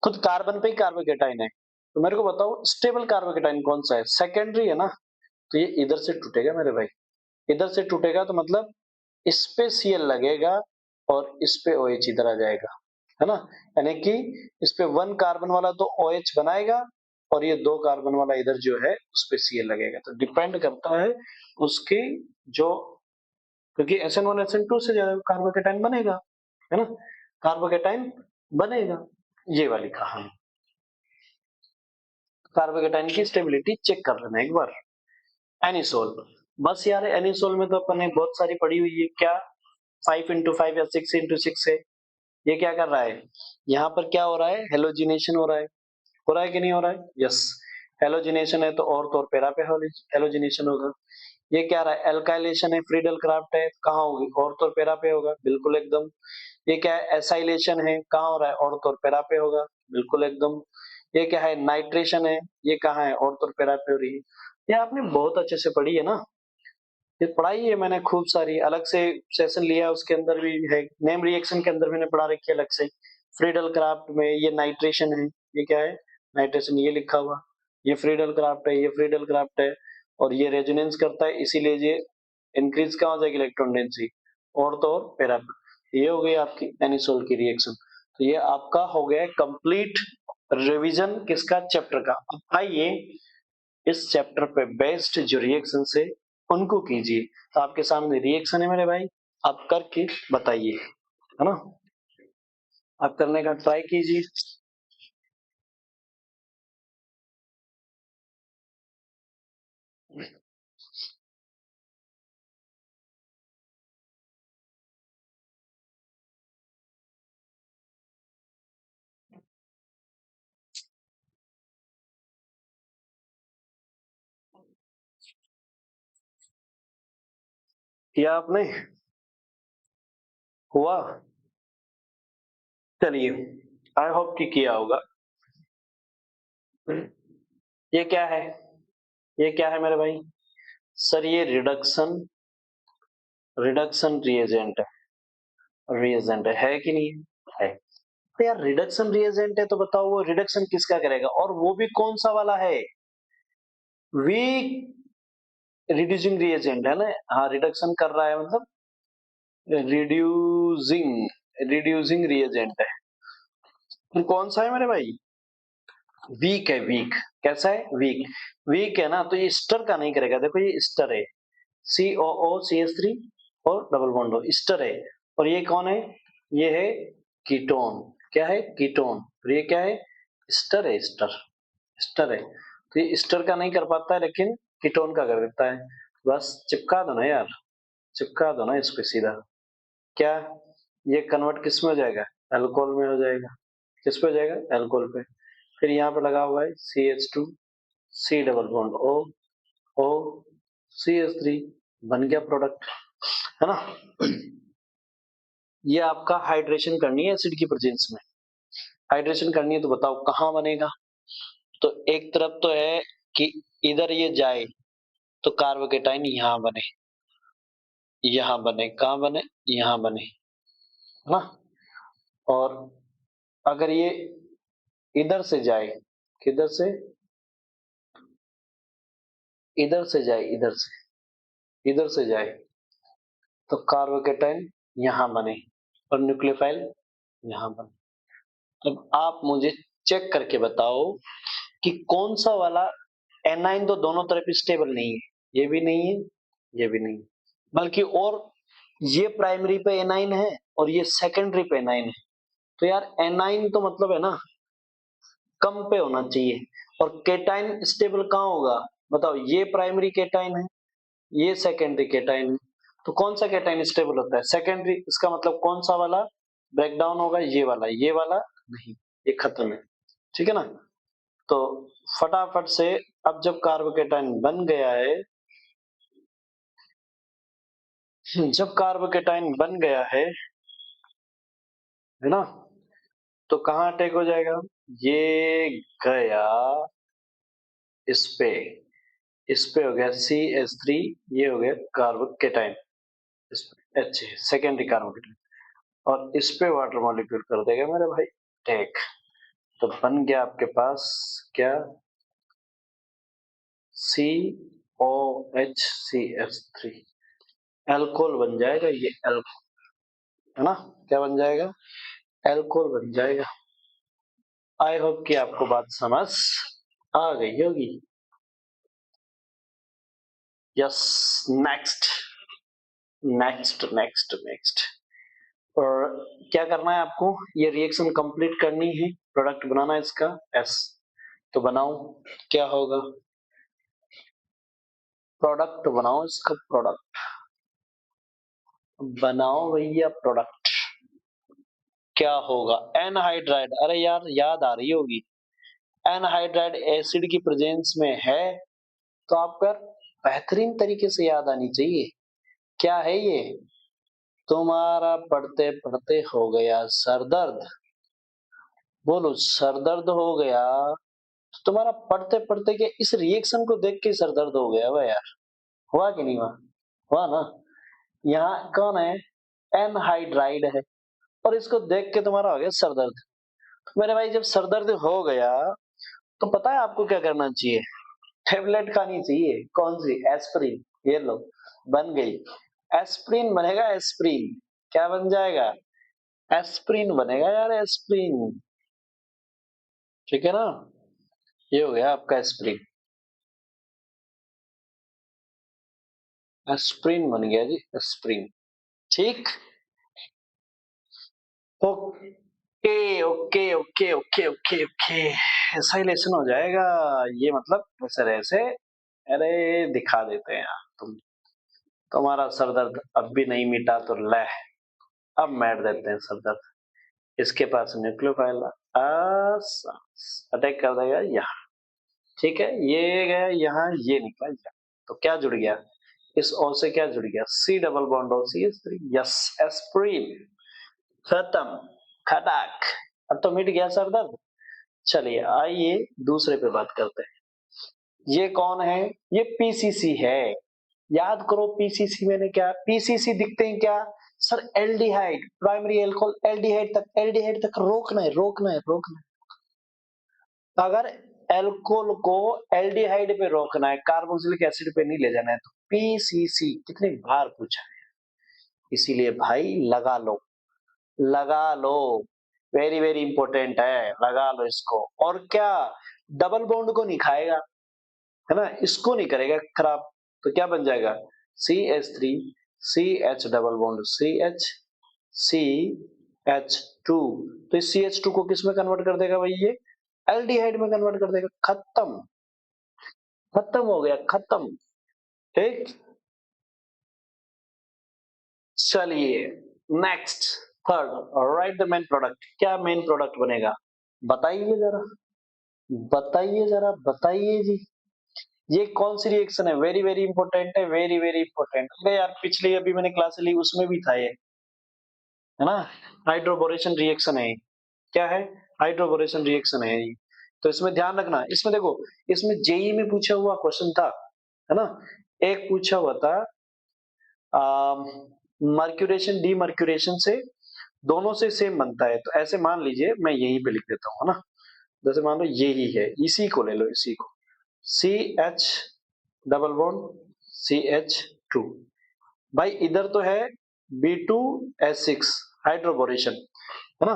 खुद कार्बन पे ही कार्बोकेटाइन है, तो मेरे को बताओ स्टेबल कार्बोकेटाइन कौन सा है, सेकेंडरी है ना। तो ये इधर से टूटेगा मेरे भाई, इधर से टूटेगा तो मतलब इस पे Cl लगेगा और इस पे OH इधर आ जाएगा, है ना। यानी कि इस पे 1 कार्बन वाला तो OH बनाएगा और ये 2 कार्बन वाला इधर जो है उस पे Cl लगेगा। तो डिपेंड करता है उसकी जो, क्योंकि SN1 SN2 से ज्यादा कार्बोकेटाइन बनेगा, है ना, कार्बोकेटाइन बनेगा। ये वाली कहानी, कार्बोकेटाइन की स्टेबिलिटी चेक कर लेना एक बार। एनिसोल, बस यार एनिसोल में तो अपन ने बहुत सारी पढ़ी हुई है, क्या 5x5 या 6x6 है। ये क्या कर रहा है, यहाँ पर क्या हो रहा है, हेलोजिनेशन हो रहा है कि नहीं हो रहा है, यस। हेलोजिनेशन है तो और तौर पेरा पे हेलोजिनेशन होगा। ये क्या रहा है, एल्काइलेशन है, फ्रीडल क्राफ्ट है, कहाँ होगी, और तौर पेरा पे होगा, बिल्कुल एकदम। ये क्या है, एसाइलेशन है, कहाँ हो रहा है, और तौर पेरा पे होगा, बिल्कुल एकदम। ये क्या है, नाइट्रेशन है, ये कहाँ है, और तौर पेरा पे हो रही है। ये आपने बहुत अच्छे से पढ़ी है ना, ये पढ़ाई है मैंने खूब सारी, अलग से सेशन लिया उसके अंदर भी है, नेम रिएक्शन के अंदर मैंने पढ़ा रखी है अलग से। फ्रीडल क्राफ्ट में ये नाइट्रेशन है, ये क्या है, नाइट्रेशन, ये लिखा हुआ, ये फ्रीडल क्राफ्ट है, ये फ्रीडल क्राफ्ट है, और ये रेजोनेंस करता है, इसीलिए ये इंक्रीज कहाँ हो जाएगी, इलेक्ट्रॉन डेंसिटी, और तो और पैरा पे। ये हो गई आपकी एनिसोल की रिएक्शन। तो ये आपका हो गया कंप्लीट रिवीजन किसका, चैप्टर का। अब आइए इस चैप्टर पे बेस्ड जो रिएक्शन है उनको कीजिए। तो आपके सामने रिएक्शन है मेरे भाई, आप करके बताइए, है ना, आप करने का ट्राई कीजिए। किया आपने, हुआ, चलिए, आई होप कि किया होगा। ये क्या है, ये क्या है मेरे भाई, सर ये रिडक्शन, रिडक्शन रिएजेंट है, रिएजेंट है कि नहीं है। तो यार रिडक्शन रिएजेंट है तो बताओ वो रिडक्शन किसका करेगा, और वो भी कौन सा वाला है, वीक रिड्यूसिंग रिएजेंट है ना। हाँ रिडक्शन कर रहा है मतलब रिड्यूसिंग, रिड्यूसिंग रिएजेंट है। तो कौन सा है मेरे भाई, वीक है, वीक। कैसा है, वीक, वीक है ना, तो ये स्टर का नहीं करेगा। देखो ये स्टर है, COO CH3 और डबल बॉन्ड हो, स्टर है। और ये कौन है, ये है कीटोन, क्या है, कीटोन। और ये क्या है, स्टर है, स्टर, स्टर है। तो ये स्टर का नहीं कर पाता है लेकिन कीटोन का कर देता है। बस चिपका दो ना यार, चिपका दो ना इस पे सीधा। क्या, ये कन्वर्ट किस में हो जाएगा, अल्कोहल में हो जाएगा। किस पे हो जाएगा, अल्कोहल पे। फिर यहाँ पे लगा हुआ है CH2 C double bond O CH3, बन गया प्रोडक्ट, है ना। ये आपका हाइड्रेशन करनी है एसिड की प्रेजेंस में, हाइड्रेशन करनी है तो बताओ कहाँ बनेगा। तो एक तरफ तो है कि इधर ये जाए तो कार्बोकेटाइन यहाँ बने, यहाँ बने, कहाँ बने, यहाँ बने, है ना। और अगर ये इधर से जाए, किधर से, इधर से जाए, इधर से जाए तो कार्बोकेटाइन यहाँ बने और न्यूक्लियोफाइल यहाँ बने। अब आप मुझे चेक करके बताओ कि कौन सा वाला एनाइन तो दोनों तरफ स्टेबल नहीं है, ये भी नहीं है ये भी नहीं, बल्कि और ये प्राइमरी पे एनाइन है और ये सेकेंडरी पे एनाइन है, तो यार एनाइन तो मतलब है ना कम पे होना चाहिए। और केटाइन स्टेबल कहाँ होगा बताओ, ये प्राइमरी केटाइन है, ये सेकेंडरी केटाइन है, तो कौन सा केटाइन स्टेबल होता है, सेकेंडरी। इसका मतलब कौन सा वाला ब्रेकडाउन होगा, ये वाला नहीं, ये खत्म है, ठीक है ना। तो फटाफट से अब जब कार्बोकेटाइन बन गया जब कार्बोकेटाइन बन गया है ना, तो कहाँ अटैक हो जाएगा, ये गया इस पे हो गया CH3, ये हो गया कार्बोकेटाइन, इस पे H सेकेंडरी कार्बोकेटाइन, और इस पे वाटर मॉलिक्यूल कर देगा मेरे भाई अटैक। तो बन गया आपके पास क्या, COHCH3, एल्कोहल बन जाएगा, ये एल्कोहल है ना, क्या बन जाएगा, एल्कोहल बन जाएगा। आई होप कि आपको बात समझ आ गई होगी। Yes, next next next next. और क्या करना है आपको, ये रिएक्शन कंप्लीट करनी है, प्रोडक्ट बनाना है इसका एस, तो बनाओ, क्या होगा, प्रोडक्ट बनाओ इसका, प्रोडक्ट बनाओ भैया, प्रोडक्ट क्या होगा, एनहाइड्राइड, अरे यार याद आ रही होगी, एनहाइड्राइड एसिड की प्रेजेंस में है, तो आपको यार बेहतरीन तरीके से याद आनी चाहिए, क्या है ये, तुम्हारा पढ़ते पढ़ते हो गया सरदर्द, बोलो सरदर्द हो गया, तो तुम्हारा पढ़ते पढ़ते के इस रिएक्शन को देख के सरदर्द हो गया, वह यार हुआ कि नहीं हुआ, हुआ ना। यहाँ कौन है, एनहाइड्राइड है, और इसको देख के तुम्हारा हो गया सरदर्द। मेरे भाई जब सरदर्द हो गया तो पता है आपको क्या करना चाहिए, टेबलेट खानी चाहिए, कौन सी, एस्प्रिन, ये लो बन गई, एस्प्रिन बनेगा, एस्प्रिन क्या बन जाएगा, एस्प्रिन बनेगा यार, एस्प्रिन, ठीक है ना, ये हो गया आपका एस्प्रिन, एस्प्रिन बन गया जी, एस्प्रिन, ठीक। Okay okay okay okay okay okay, ऐसा ही लेसन हो जाएगा, ये मतलब ऐसे ऐसे, अरे दिखा देते हैं यार तुम्हारा सरदर्द अब भी नहीं मिटा तो ले, अब मैट देते हैं सरदर्द, इसके पास न्यूक्लियोफाइल अटैक कर देगा यहाँ, ठीक है, ये गया यहाँ, ये निकला यहाँ, तो क्या जुड़ गया, इस ओ से क्या जुड़ गया, C double bond O CH3, yes aspirin, खत्म, खटाक, अब तो मिट गया सर दर्द। चलिए आइए दूसरे पे बात करते हैं, ये कौन है, ये PCC है, याद करो PCC मैंने क्या, PCC दिखते हैं क्या, sir aldehyde, primary alcohol, aldehyde तक रोकना है, रोकना है, रोकना है, अगर एल्कोहल को एल्डिहाइड पे रोकना है, कार्बोक्सिलिक एसिड पे नहीं ले जाना है, तो PCC कितनी बार पूछा है, इसीलिए भाई लगा लो, लगा लो, वेरी वेरी इंपॉर्टेंट है, लगा लो इसको, और क्या डबल बॉन्ड को नहीं खाएगा, है ना, इसको नहीं करेगा खराब, तो क्या बन जाएगा, CH3 CH double bond CH CH2, तो इस CH2 को किस में कन्वर्ट कर देगा भाई, ये एल्डिहाइड में कन्वर्ट कर देगा, खत्म, खत्म हो गया, खत्म, ठीक। चलिए next, third, right the main product, क्या मेन प्रोडक्ट बनेगा, बताइए जरा, बताइए जरा, बताइए जी, ये कौन सी रिएक्शन है, वेरी वेरी इंपॉर्टेंट है, वेरी वेरी इंपॉर्टेंट, अरे यार पिछली अभी मैंने क्लास ली उसमें भी था ये, है ना, हाइड्रोबोरेशन रिएक्शन है, क्या है, हाइड्रोबोरेशन रिएक्शन है ये, तो इसमें ध्यान रखना, इसमें देखो, इसमें जेई में पूछा हुआ क्वेश्चन था, है ना, एक पूछा हुआ था मर्क्यूरेशन डीमर्क्यूरेशन से, दोनों से सेम बनता है, तो ऐसे मान लीजिए मैं यहीं पे लिख देता हूँ, है ना, जैसे मान लो यही है, इसी को ले लो, इसी को, CH डबल बॉन्ड CH2, भाई इधर तो है B2S6 हाइड्रोबोरेशन, है ना,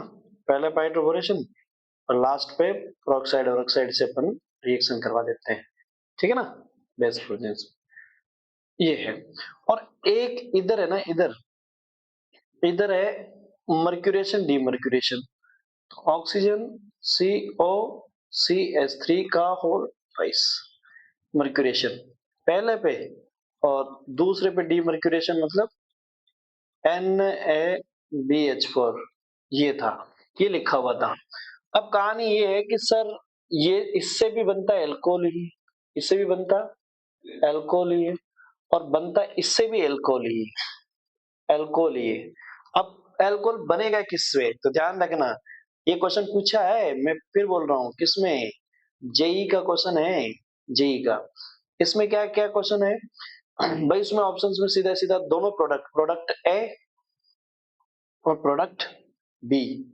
पहले पे हाइड्रोबोरेशन और लास्ट पे पेरोक्साइड और ऑक्साइड से अपन रिएक्शन करवा देते हैं, ठीक है ना, बेस प्रेजेंस, ये है। और एक इधर है ना, इधर है mercuration demercuration. Oxygen CO CH3 का होल ट्वाइस मर्क्यूरेशन पहले पे, और दूसरे पे डीमर्क्यूरेशन मतलब NaBH4 ये था, ये लिखा हुआ था। अब कहानी ये है कि सर ये इससे भी बनता है एल्कोहल ही, इससे भी बनता एल्कोहल ही है, और बनता इससे भी एल्कोहल ही, एल्कोहल ही है। अब एल्कोहल बनेगा किससे, तो ध्यान रखना, ये क्वेश्चन पूछा है, मैं फिर बोल रहा हूँ, किसमें, जेई का क्वेश्चन है, जेई का। इसमें क्या क्या क्वेश्चन है भाई, इसमें ऑप्शंस में सीधा सीधा दोनों प्रोडक्ट, प्रोडक्ट ए और प्रोडक्ट बी,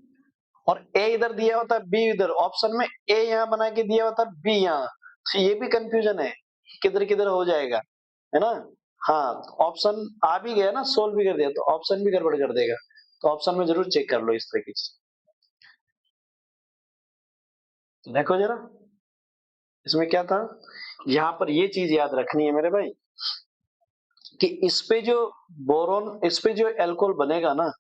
और ए इधर दिया होता है, बी इधर, ऑप्शन में ए यहाँ बना के दिया होता है, बी यहाँ, तो ये भी कंफ्यूजन है, किधर किधर हो जाएगा, है ना। हाँ, ऑप्शन आ भी गया ना, सोल्व भी कर दिया, तो ऑप्शन भी गड़बड़ कर देगा, तो ऑप्शन में जरूर चेक कर लो इस तरीके से। देखो जरा इसमें क्या था, यहाँ पर ये चीज याद रखनी है मेरे भाई, कि इस पे जो बोरोन, इस पे जो एल्कोहल बनेगा ना,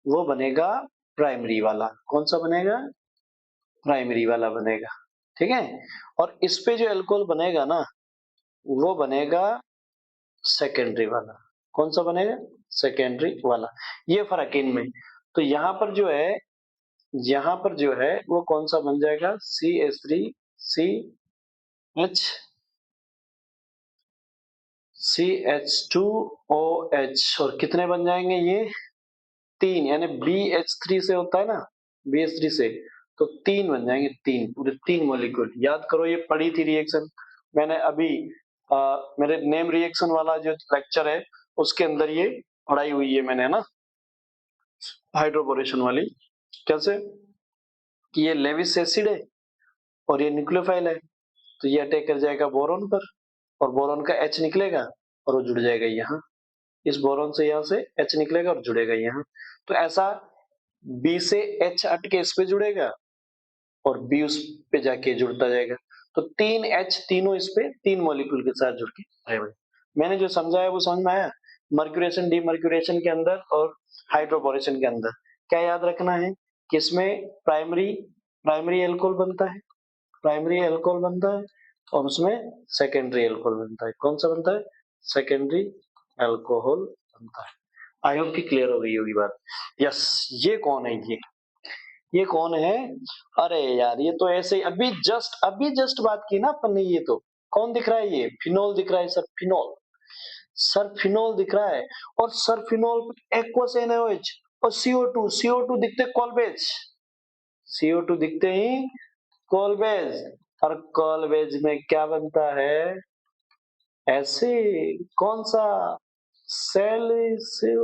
वो बनेगा प्राइमरी वाला। कौन सा बनेगा, प्राइमरी वाला बनेगा, ठीक है। और इस पे जो एल्कोहल बनेगा ना, वो बनेगा सेकेंडरी वाला। कौन सा बनेगा, सेकेंडरी वाला। ये फर्क है इनमें। तो यहाँ पर जो है, यहाँ पर जो है वो कौन सा बन जाएगा, CH3CH, CH2OH, और कितने बन जाएंगे ये, तीन, यानी BH3 से होता है ना, BH3 से, तो तीन बन जाएंगे, तीन, पूरे तीन मॉलिक्यूल। याद करो, ये पढ़ी थी रिएक्शन मैंने अभी, मेरे नेम रिएक्शन वाला जो लेक्चर है उसके अंदर ये पढ़ाई हुई है मैंने, है ना, हाइड्रोबोरेशन वाली। कैसे कि ये लेविस एसिड है और ये न्यूक्लियोफाइल है, तो ये अटैक कर जाएगा बोरॉन पर, और बोरॉन का H निकलेगा और वो जुड़ जाएगा यहाँ, इस बोरॉन से यहाँ से H निकलेगा और जुड़ेगा यहाँ। तो ऐसा B से H हट के इस पे जुड़ेगा और B उस पे जाके जुड़ता जाएगा, तो तीन H तीनों इस पे तीन मॉलिक्यूल के साथ जुड़ के आएगा। मैंने जो समझाया वो समझ में आया, मर्क्यूरेशन डीमर्क्यूरेशन के अंदर और हाइड्रोबोरेशन के अंदर क्या याद रखना है कि इसमें प्राइमरी प्राइमरी एल्कोहल बनता है, प्राइमरी अल्कोहल बनता है, और उसमें सेकेंडरी अल्कोहल बनता है। कौन सा बनता है, सेकेंडरी अल्कोहल बनता है। आई होप कि क्लियर हो गई होगी बात। यस, ये कौन है, ये कौन है, अरे यार ये तो ऐसे ही अभी जस्ट बात की ना अपन ने, ये तो कौन दिख रहा है, ये फिनोल दिख रहा है सर, फिनोल, सर फिनोल दिख रहा है, और सर फिनोल एक्वस NaOH, और CO2 दिखते कॉलबेज, CO2 दिखते ही कॉलबेज, और कॉलबेज में क्या बनता है, एसिड। कौन सा, सैलिसिल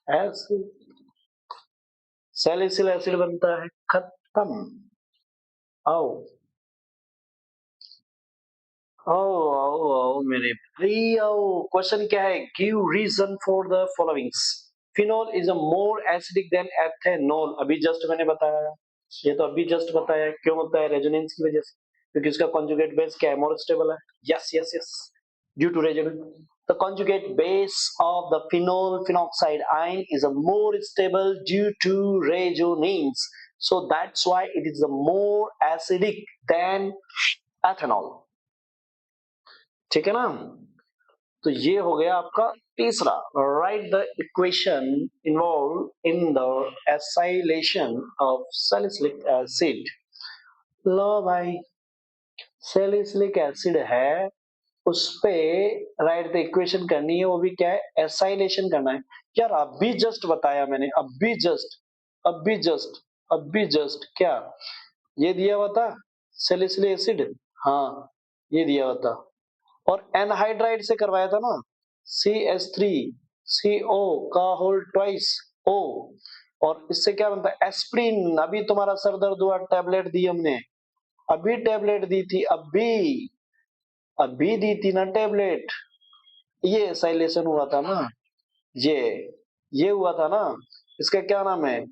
एसिड, सैलिसिल एसिड बनता है, खत्म। आओ आओ आओ आओ मेरे भाई आओ, क्वेश्चन क्या है, give reason for the followings. Phenol is a more acidic than ethanol, अभी जस्ट मैंने बताया, ये तो अभी जस्ट बताया, क्यों होता है, रेजोनेंस की वजह से, क्योंकि इसका कॉन्जुगेट बेस क्या है, मोर स्टेबल है। Yes yes yes, due to resonance, the conjugate base of the phenol phenoxide ion is a more stable due to resonance, so that's why it is a more acidic than ethanol, ठीक है ना। तो ये हो गया आपका तीसरा, write the equation involve in the acylation of salicylic acid. लो भाई, सैलिसिलिक एसिड है, उस पे राइट द इक्वेशन करनी है, वो भी क्या है, एसाइलेशन करना है। यार अभी जस्ट बताया मैंने, अभी जस्ट क्या ये दिया हुआ था, सैलिसिलिक एसिड, हाँ ये दिया हुआ था, और एनहाइड्राइड से करवाया था ना, CH3CO का होल ट्वाइस O, और इससे क्या बनता है, एस्प्रिन। अभी तुम्हारा सर दर्द हुआ, टैबलेट दी हमने, अभी टैबलेट दी थी, अभी दी थी ना टैबलेट, ये एसाइलेशन हुआ था ना, ये ये हुआ था ना, इसका क्या नाम है,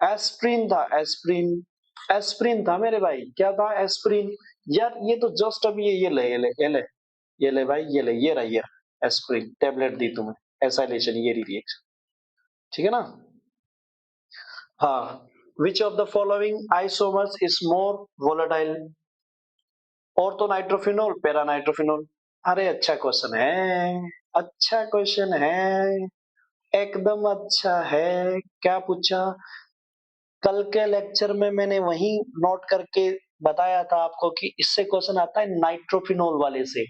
एस्प्रिन था, एस्प्रिन था मेरे भाई, क्या था, एस्प्रिन। यार ये तो जस्ट अभी ये ले भाई, ये ले, ये रहा, एस्प्रिन टेबलेट दी तुम्हें एसाइलेशन, ये रिएक्शन, ठीक है ना। हाँ, which of the following isomers is more volatile, ortho nitrophenol, para nitrophenol. अरे अच्छा क्वेश्चन है, अच्छा क्वेश्चन है, एकदम अच्छा है। क्या पूछा? कल के लेक्चर में मैंने वही नोट करके बताया था आपको कि इससे क्वेश्चन आता है नाइट्रोफिनोल वाले से,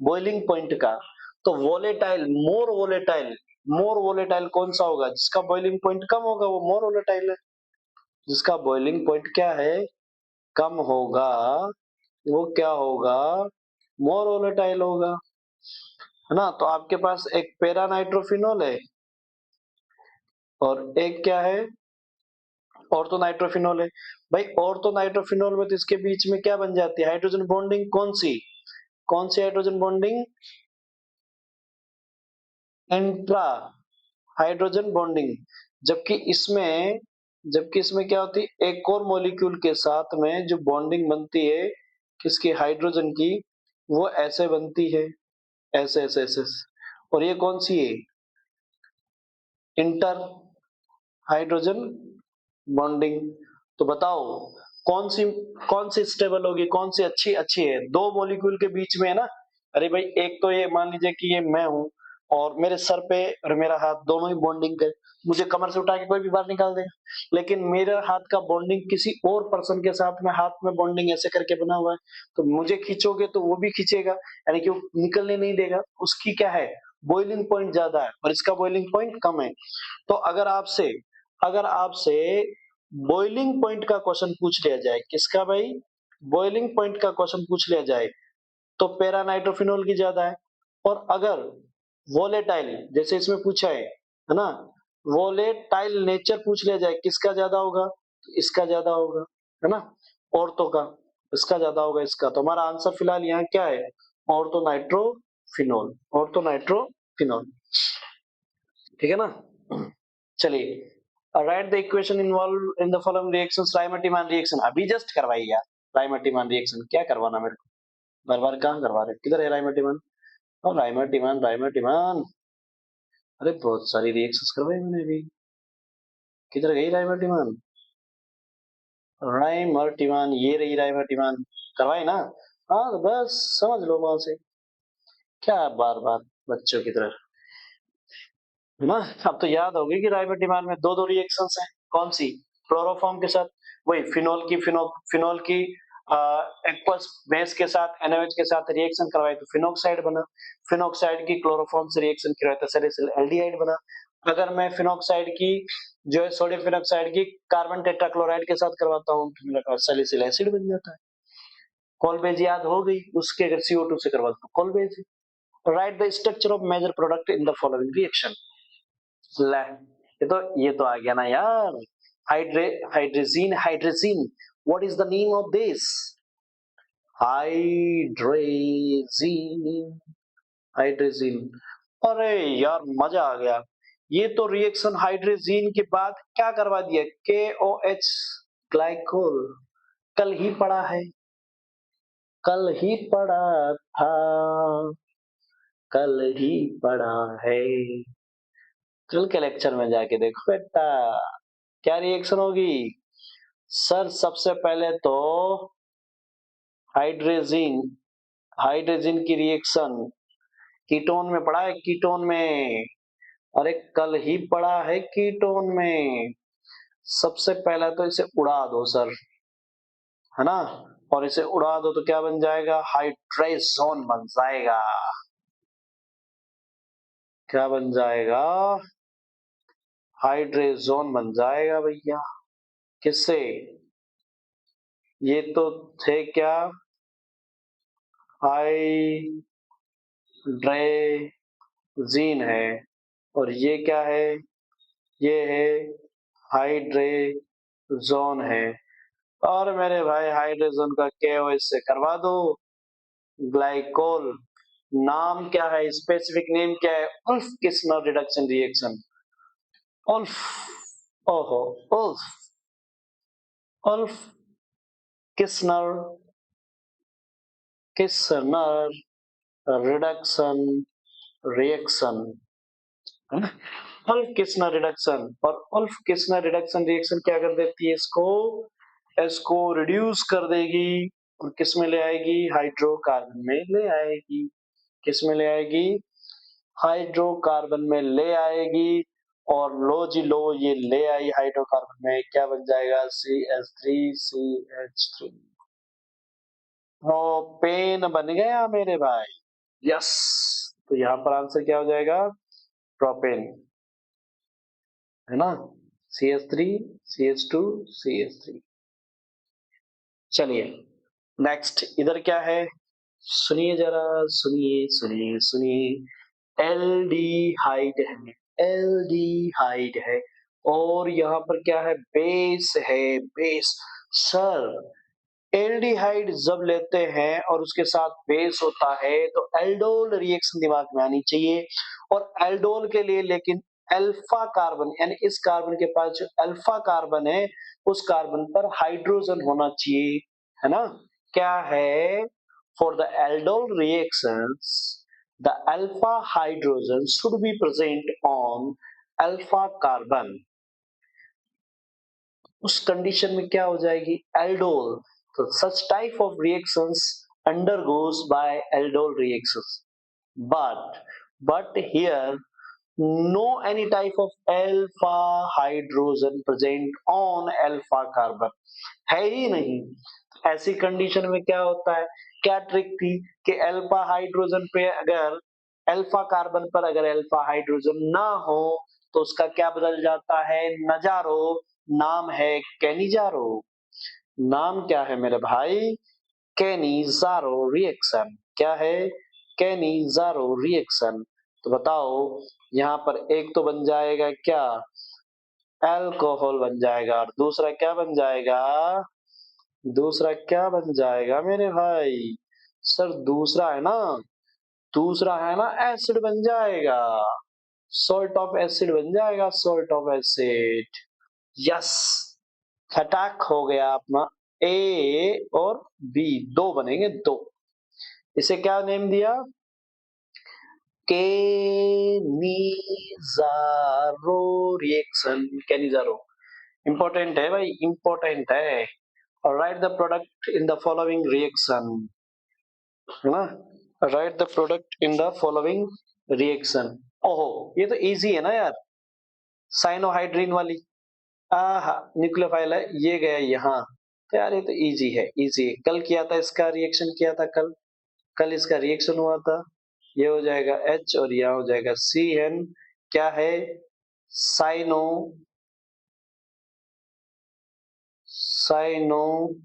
बॉइलिंग पॉइंट का। तो वोलेटाइल, मोर वोलेटाइल कौन सा होगा? जिसका बॉइलिंग पॉइंट कम होगा वो मोर वोलेटाइल है, जिसका बॉइलिंग पॉइंट क्या है, कम होगा, वो क्या होगा, मोर वोलेटाइल होगा, है ना। तो आपके पास एक पैरा नाइट्रोफिनोल है और एक क्या है, ऑर्थो नाइट्रोफिनोल है। भाई ऑर्थो नाइट्रोफिनोल में तो इसके बीच में क्या बन जाती है, हाइड्रोजन बॉन्डिंग, कौन सी hydrogen bonding, intra hydrogen bonding. जबकि इसमें क्या होती है, एक और मॉलिक्यूल के साथ में जो बॉन्डिंग बनती है किसकी, हाइड्रोजन की, वो ऐसे बनती है, ऐसे ऐसे ऐसे। और ये कौन सी है, इंटर हाइड्रोजन बॉन्डिंग। तो बताओ कौन सी कौन सी स्टेबल होगी, कौन सी अच्छी अच्छी है, दो मॉलिक्यूल के बीच में है ना। अरे भाई एक तो ये मान लीजिए कि ये मैं हूं और मेरे सर पे और मेरा हाथ दोनों ही बॉन्डिंग है, मुझे कमर से उठा के कोई भी बाहर निकाल देगा। लेकिन मेरे हाथ का बॉन्डिंग किसी और पर्सन के साथ में, हाथ में बॉन्डिंग ऐसे करके बना हुआ है, तो मुझे खींचोगे तो वो भी खींचेगा, यानी कि वो निकलने नहीं देगा। उसकी क्या है, बॉइलिंग पॉइंट ज्यादा है और इसका बॉइलिंग पॉइंट कम है। तो अगर आपसे बॉइलिंग पॉइंट का क्वेश्चन पूछ लिया जाए, किसका भाई, बॉइलिंग पॉइंट का क्वेश्चन पूछ लिया जाए, तो पैरा नाइट्रोफिनोल की ज्यादा है। और अगर वोलेटाइल जैसे इसमें पूछा है ना, वोलेटाइल नेचर पूछ लिया जाए, किसका ज्यादा होगा, तो इसका ज्यादा होगा, है ना, ऑर्थो का, इसका ज्यादा होगा इसका। तो हमारा आंसर फिलहाल यहाँ क्या है, ऑर्थो नाइट्रोफिनोल, ऑर्थो नाइट्रोफिनोल, ठीक है ना। चलिए, write the equation involve in the following reactions, Reimer Tiemann reaction अभी जस्ट करवाई यार, राइमर्टिमान रिएक्शन क्या करवाना मेरे को, बार बार कहाँ करवा रहे, किधर है राइमर्टिमान, और राइमर्टिमान राइमर्टिमान, अरे बहुत सारी रिएक्शंस करवाई मैंने अभी, किधर गई राइमर्टिमान, राइमर्टिमान ये रही राइमर्टिमान, करवाई ना। हाँ तो बस समझ लो वहां से, क्या बार बार बच्चों की तरह, है ना। अब तो याद होगी कि राइबोटिमान में दो दो रिएक्शंस हैं, कौन सी, क्लोरोफॉर्म के साथ, वही फिनोल की एक्वस बेस के साथ NaOH के साथ रिएक्शन करवाई तो फिनोक्साइड बना, फिनोक्साइड की क्लोरोफॉर्म से रिएक्शन करवाई तो सैलिसिल एल्डिहाइड बना। अगर मैं फिनोक्साइड की जो है सोडियम फिनोक्साइड की कार्बन टेट्राक्लोराइड के साथ करवाता हूँ तो मेरा सैलिसिल एसिड बन जाता है। कॉलबेज याद हो गई, उसके अगर CO2 से करवाता हूँ Kolbe's. Write the structure of major product in the following reaction, ले ये तो आ गया ना यार, hydrazine, what is the name of this, hydrazine, hydrazine. अरे यार मजा आ गया, ये तो रिएक्शन हाइड्रेजीन के बाद क्या करवा दिया, KOH ग्लाइकोल, कल ही पढ़ा है, कल ही पढ़ा था, कल ही पढ़ा है, कल के लेक्चर में जाके देखो बेटा क्या रिएक्शन होगी। सर सबसे पहले तो हाइड्रेजिन, हाइड्रोजन की रिएक्शन कीटोन में पढ़ा है, कीटोन में, अरे कल ही पढ़ा है कीटोन में। सबसे पहले तो इसे उड़ा दो सर, है ना, और इसे उड़ा दो तो क्या बन जाएगा, हाइड्रेजोन बन जाएगा, क्या बन जाएगा, हाइड्रेजोन बन जाएगा भैया। किससे, ये तो थे क्या, हाइड्रेजीन है, और ये क्या है, ये है हाइड्रेजोन है। और मेरे भाई हाइड्रोजन का KOH से करवा दो ग्लाइकोल, नाम क्या है, स्पेसिफिक नेम क्या है, Wolff Kishner reduction reaction, Wolff, ओहो, Wolff, Wolff Kishner, Kishner reduction reaction, है ना, अल्फ किसनर रिडक्शन। और अल्फ किसनर रिडक्शन रिएक्शन क्या कर देती है, इसको रिड्यूस कर देगी और किस में ले आएगी, हाइड्रोकार्बन में ले आएगी। किस में ले आएगी, हाइड्रोकार्बन में ले आएगी। और लो जी लो, ये ले आई हाइड्रोकार्बन में, क्या बन जाएगा, CH3CH3, प्रोपेन बन गया मेरे भाई। यस, तो यहां पर आंसर क्या हो जाएगा, प्रोपेन, है ना, CH3 CH2 CH3। चलिए नेक्स्ट, इधर क्या है, सुनिए जरा, सुनिए सुनिए सुनिए, एल्डिहाइड है, एल्डिहाइड है। और यहाँ पर क्या है, बेस है, बेस। सर, एल्डिहाइड जब लेते हैं और उसके साथ बेस होता है तो एल्डोल रिएक्शन दिमाग में आनी चाहिए। और एल्डोल के लिए लेकिन अल्फा कार्बन, यानी इस कार्बन के पास जो अल्फा कार्बन है उस कार्बन पर हाइड्रोजन होना चाहिए, है ना। क्या है, for the aldol reactions the alpha hydrogen should be present on alpha carbon. उस कंडीशन में क्या हो जाएगी, एल्डोल। तो such type of reactions undergoes by aldol reactions, but here no any type of alpha hydrogen present on alpha carbon है ही नहीं। ऐसी condition में क्या होता है, क्या ट्रिक थी कि अल्फा हाइड्रोजन पे अगर, अल्फा कार्बन पर अगर अल्फा हाइड्रोजन ना हो तो उसका क्या बदल जाता है, नजारो, नाम है कैनिजारो। नाम क्या है मेरे भाई, कैनिजारो रिएक्शन। क्या है, कैनिजारो रिएक्शन। तो बताओ, यहाँ पर एक तो बन जाएगा क्या, अल्कोहल बन जाएगा, और दूसरा क्या बन जाएगा, दूसरा क्या बन जाएगा मेरे भाई, सर दूसरा है ना, दूसरा है ना एसिड बन जाएगा, सॉल्ट ऑफ एसिड बन जाएगा, salt of acid. Yes, attack हो गया अपना, ए और बी दो बनेंगे, दो। इसे क्या नेम दिया, केनिजारो रिएक्शन, केनिजारो। इंपॉर्टेंट है भाई, इंपॉर्टेंट है। और right the product in the following reaction, है ना, right the product in the following reaction. ओहो, ये तो इजी है ना यार, साइनोहाइड्रीन वाली, आहा न्यूक्लियोफाइल है, ये गया यहाँ। तो यार ये तो इजी है, इजी है। कल किया था इसका रिएक्शन, किया था कल, कल इसका रिएक्शन हुआ था। ये हो जाएगा H और यह हो जाएगा CN। क्या है, साइनो, साइनोहाइड्रीन।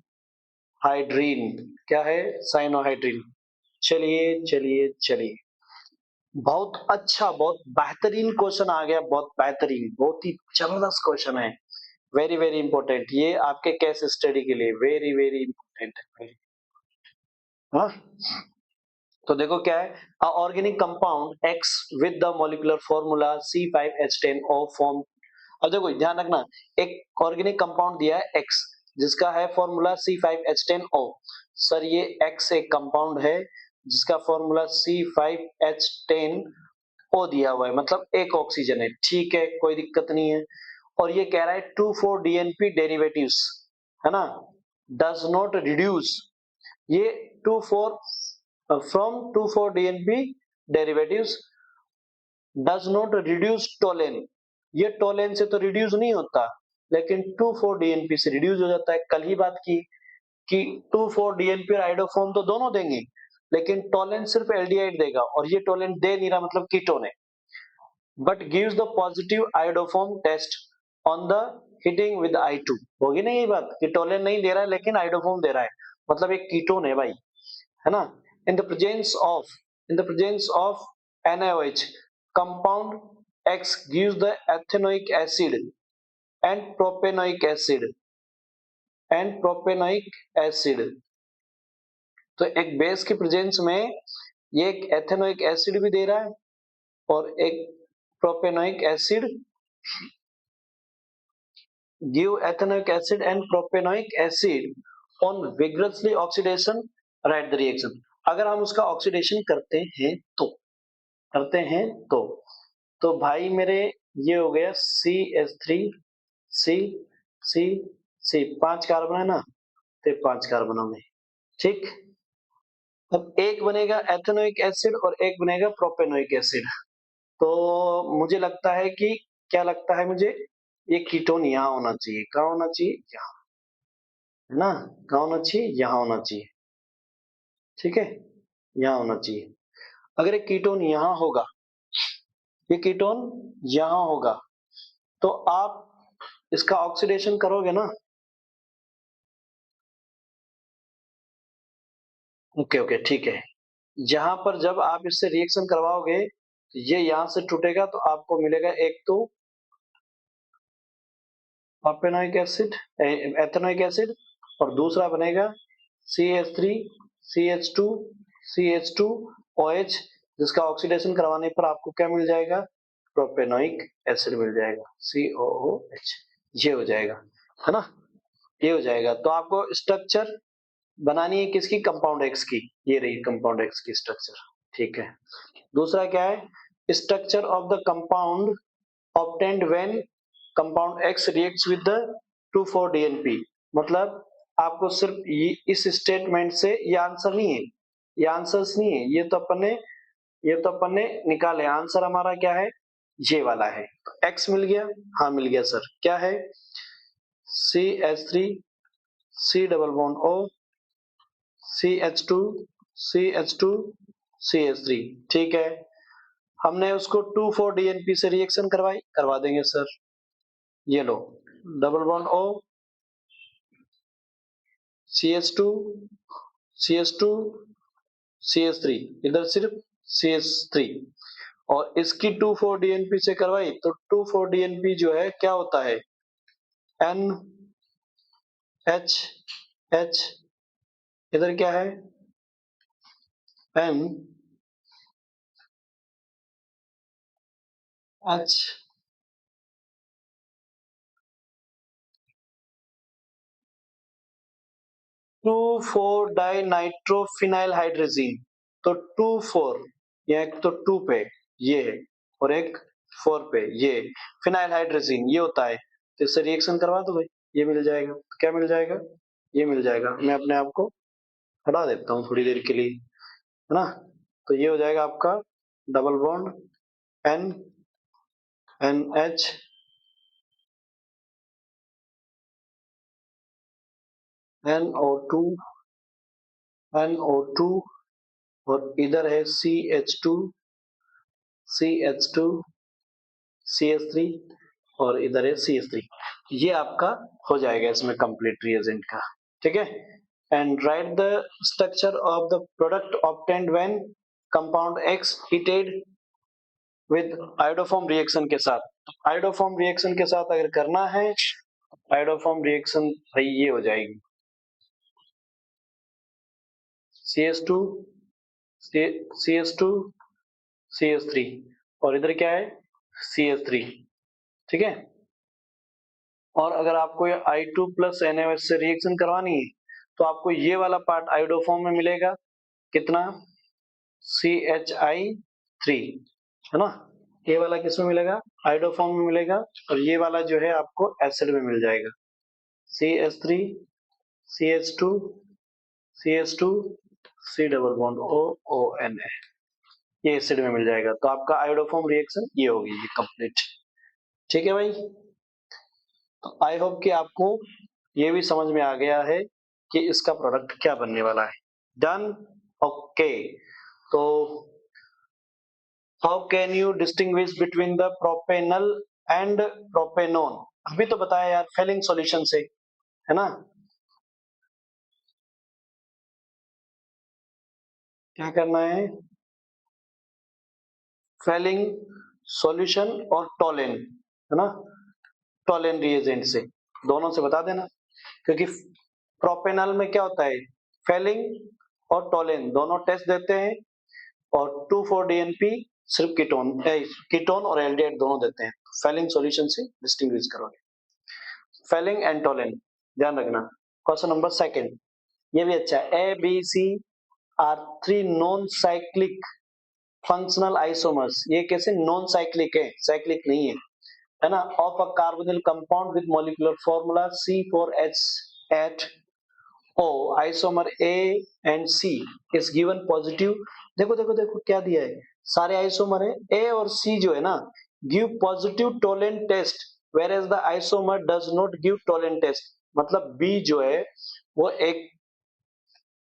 क्या है, साइनोहाइड्रीन। चलिए चलिए चलिए, बहुत अच्छा, बहुत बेहतरीन क्वेश्चन आ गया, बहुत बेहतरीन, बहुत ही जबरदस्त क्वेश्चन है। वेरी वेरी इंपॉर्टेंट, ये आपके केस स्टडी के लिए वेरी वेरी इंपॉर्टेंट है। हाँ, तो देखो क्या है, organic compound X with the molecular formula C5H10O form. अब देखो ध्यान रखना, एक ऑर्गेनिक कंपाउंड दिया है X जिसका है फॉर्मूला C5H10O। सर ये X एक कंपाउंड है जिसका फॉर्मूला C5H10O दिया हुआ है, मतलब एक ऑक्सीजन है, ठीक है, कोई दिक्कत नहीं है। और ये कह रहा है 2,4-DNP डेरिवेटिव्स, है ना, डज नॉट रिड्यूस, ये 2,4 from 2,4-DNP derivatives does not reduce Tollens, ये टोलेन से तो रिड्यूस नहीं होता, लेकिन 2,4-DNP से रिड्यूस हो जाता है। कल ही बात की कि 2,4-DNP और आइडोफॉर्म तो दोनों देंगे, लेकिन टोलेन सिर्फ एल्डिहाइड देगा, और ये टोलेन दे नहीं रहा, मतलब कीटोन है, but gives the positive iodoform test on the heating with I2। होगी ना ये बात कि टोलेन नहीं दे रहा है लेकिन आइडोफॉर्म दे रहा है, मतलब एक कीटोन है भाई, है ना। In the presence of, in the presence of NaOH compound X gives the ethanoic acid and propanoic acid, and propanoic acid। तो एक बेस के प्रेजेंस में ये एक एथेनोइक एसिड भी दे रहा है और एक propanoic acid, give ethanoic acid and propanoic acid on vigorously oxidation, write the reaction। अगर हम उसका ऑक्सीडेशन करते हैं तो, करते हैं तो भाई मेरे ये हो गया CH3 C C C, 5 carbon है ना, तो 5 कार्बनों में, ठीक। अब एक बनेगा एथेनोइक एसिड और एक बनेगा प्रोपेनोइक एसिड। तो मुझे लगता है कि, क्या लगता है मुझे, ये कीटोन यहाँ होना चाहिए। कहाँ होना चाहिए? यहाँ, है ना। कहाँ होना चाहिए? यहाँ होना चाहिए, ठीक है, यहाँ होना चाहिए। अगर ये कीटोन यहाँ होगा, ये कीटोन यहाँ होगा, तो आप इसका ऑक्सीडेशन करोगे ना। ओके ओके, ठीक है। जहां पर जब आप इससे रिएक्शन करवाओगे, ये यहां से टूटेगा, तो आपको मिलेगा एक तो प्रोपेनोइक एसिड, एथेनोइक एसिड, और दूसरा बनेगा CH3 CH2 CH2OH, जिसका ऑक्सीडेशन करवाने पर आपको क्या मिल जाएगा? प्रोपेनोइक एसिड मिल जाएगा, COOH। ये हो जाएगा, है ना, ये हो जाएगा। तो आपको स्ट्रक्चर बनानी है किसकी? कंपाउंड एक्स की। ये रही कंपाउंड एक्स की स्ट्रक्चर, ठीक है। दूसरा क्या है? Structure of the compound obtained when compound X reacts with the 2,4-DNP। मतलब आपको सिर्फ ये इस स्टेटमेंट से, ये आंसर नहीं है, ये आंसर्स नहीं है, ये तो अपन ने निकाले। आंसर हमारा क्या है? ये वाला है। तो X मिल गया, हाँ मिल गया सर। क्या है? CH3 C double bond O CH2 CH2 CH3, ठीक है। हमने उसको 2,4-DNP से रिएक्शन करवा देंगे सर। ये लो, double bond O CH2 CH2 CH3, इधर सिर्फ CH3, और इसकी 2,4-DNP से करवाई, तो 2,4-DNP जो है क्या होता है? NH, इधर क्या है? NH, two four dinitrophenyl hydrazine. तो 2,4, ये एक तो 2 पे ये है, और एक 4 पे ये फिनाइल हाइड्रोजीन, ये होता है। तो इससे रिएक्शन करवा दो भाई, ये मिल जाएगा। क्या मिल जाएगा? ये मिल जाएगा। मैं अपने आप को हटा देता हूँ थोड़ी देर के लिए, है ना। तो ये हो जाएगा आपका double bond N NH NO2 NO2, और इधर है CH2 CH2 CH3, और इधर है CH3। ये आपका हो जाएगा इसमें कंप्लीट रिएजेंट का, ठीक है। And right the structure of the product obtained when compound X heated with iodoform reaction के साथ। आयोडोफॉर्म रिएक्शन के साथ अगर करना है, आयोडोफॉर्म रिएक्शन भाई ये हो जाएगी CH2 CH2 CH3, और इधर क्या है? CH3, ठीक है। और अगर आपको ये I2 प्लस NaOH से रिएक्शन करवानी है, तो आपको ये वाला पार्ट आयोडोफॉर्म में मिलेगा। कितना? CHI3, है ना। ये वाला किस में मिलेगा? आयोडोफॉर्म में मिलेगा। और ये वाला जो है आपको एसिड में मिल जाएगा, CH3 CH2 CH2 C double bond OONA, ये एसिड में मिल जाएगा। तो आपका आयोडोफॉर्म रिएक्शन ये होगी, ये कंप्लीट, ठीक है भाई। तो आई होप कि आपको ये भी समझ में आ गया है कि इसका प्रोडक्ट क्या बनने वाला है। Done, okay. तो how can you distinguish between the propanal and propanone? अभी तो बताया यार, फेलिंग सॉल्यूशन से, है ना। क्या करना है? फेलिंग सॉल्यूशन और टोलेन, है ना, टोलेन रिएजेंट से, दोनों से बता देना। क्योंकि प्रोपेनल में क्या होता है? फेलिंग और टोलेन दोनों टेस्ट देते हैं, और 2,4-DNP सिर्फ कीटोन और एल्डिहाइड दोनों देते हैं। फेलिंग सॉल्यूशन से डिस्टिंग्विश करोगे। फेलिंग एंड टोलेन, ध्यान रखना। क्वेश्चन नंबर सेकंड, ये भी अच्छा है। A B C are 3 non cyclic functional isomers, ये कैसे नॉन साइक्लिक है, साइक्लिक नहीं है ना, of a carbonyl compound with molecular formula C4H8O, isomer A and C is given positive. देखो देखो देखो क्या दिया है, सारे आइसोमर है, A और C जो है ना give positive Tollens test, whereas the isomer does not give Tollens test. मतलब B जो है वो एक,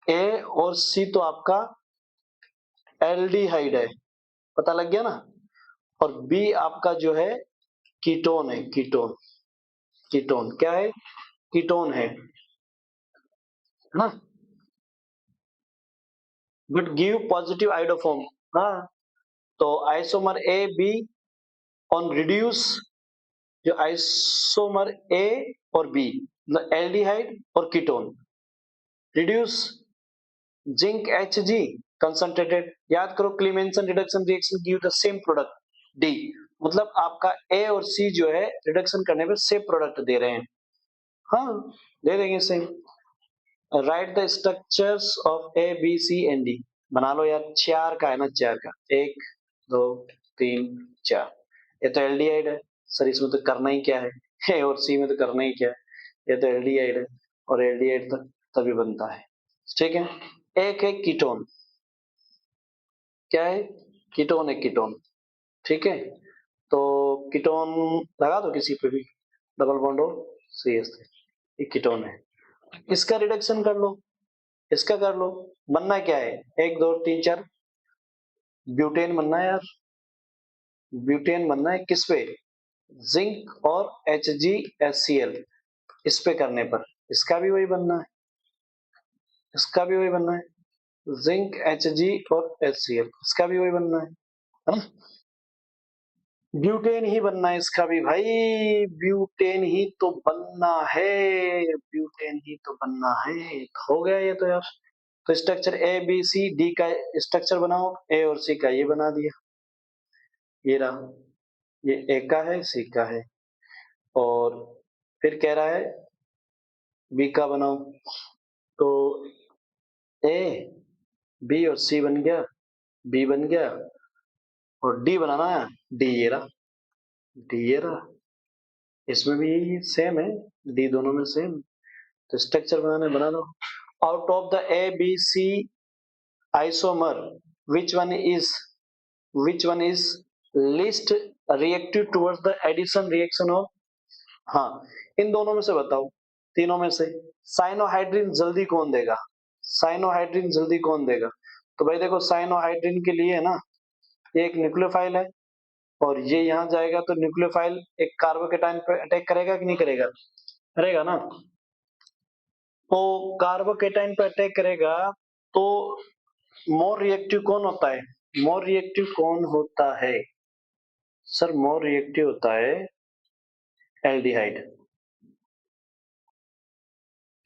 A और C तो आपका एल्डिहाइड है, पता लग गया ना, और B आपका जो है कीटोन है, कीटोन, कीटोन क्या है, कीटोन है ना, बट गिव पॉजिटिव आइडोफॉर्म। हाँ, तो isomer A B on reduce, जो आइसोमर ए और बी मतलब एल्डिहाइड और ketone reduce zinc H G concentrated, याद करो Clemmensen reduction reaction give the same product D, मतलब आपका ए और सी जो है रिडक्शन करने पे सेम प्रोडक्ट दे रहे हैं। हाँ, दे देंगे same. Write the structures of A B C and D, बना लो यार, चार का है ना, चार का, एक दो तीन चार, ये तो एल्डिहाइड है सर, इसमें तो करना ही क्या है, ए और सी में तो करना ही क्या है, ये तो एल्डिहाइड है और एल्डिहाइड तो तभी बनता है, ठीक है। एक है कीटोन, क्या है, कीटोन है, कीटोन, ठीक है। तो कीटोन लगा दो किसी पे भी, डबल बॉन्ड हो CH3, ये कीटोन है, इसका रिडक्शन कर लो, इसका कर लो, बनना क्या है, एक दो तीन चार, ब्यूटेन बनना है यार, ब्यूटेन बनना है किस पे, जिंक और HgHCl, इस पे करने पर इसका भी वही बनना है, इसका भी वही बनना है, जिंक Hg और HCl, इसका भी वही बनना है ना, ब्यूटेन ही बनना है इसका भी भाई, ब्यूटेन ही तो बनना है, ब्यूटेन ही तो बनना है, हो गया ये तो यार। तो structure A B C D का स्ट्रक्चर बनाओ, ए और सी का ये बना दिया, ये रहा, ये ए का है सी का है, और फिर कह रहा है बी का बनाओ, तो ए बी और सी बन गया, बी बन गया, और डी बनाना है, डी ये रहा, डी ये रहा, इसमें भी यही सेम है, डी दोनों में सेम, तो स्ट्रक्चर बनाने बना लो। Out of the A B C isomer which one is which one is least reactive towards the addition reaction of, हाँ, इन दोनों में से बताओ, तीनों में से साइनोहाइड्रिन जल्दी कौन देगा, साइनोहाइड्रिन जल्दी कौन देगा, तो भाई देखो साइनोहाइड्रिन के लिए है ना, ये एक न्यूक्लियोफाइल है, और ये यहाँ जाएगा तो न्यूक्लियोफाइल एक कार्बोकेटाइन पे अटैक करेगा कि नहीं करेगा, करेगा ना, तो कार्बोकेटाइन पे अटैक करेगा, तो मोर रिएक्टिव कौन होता है, मोर रिएक्टिव कौन होता है सर, मोर रिएक्टिव होता है एल्डिहाइड,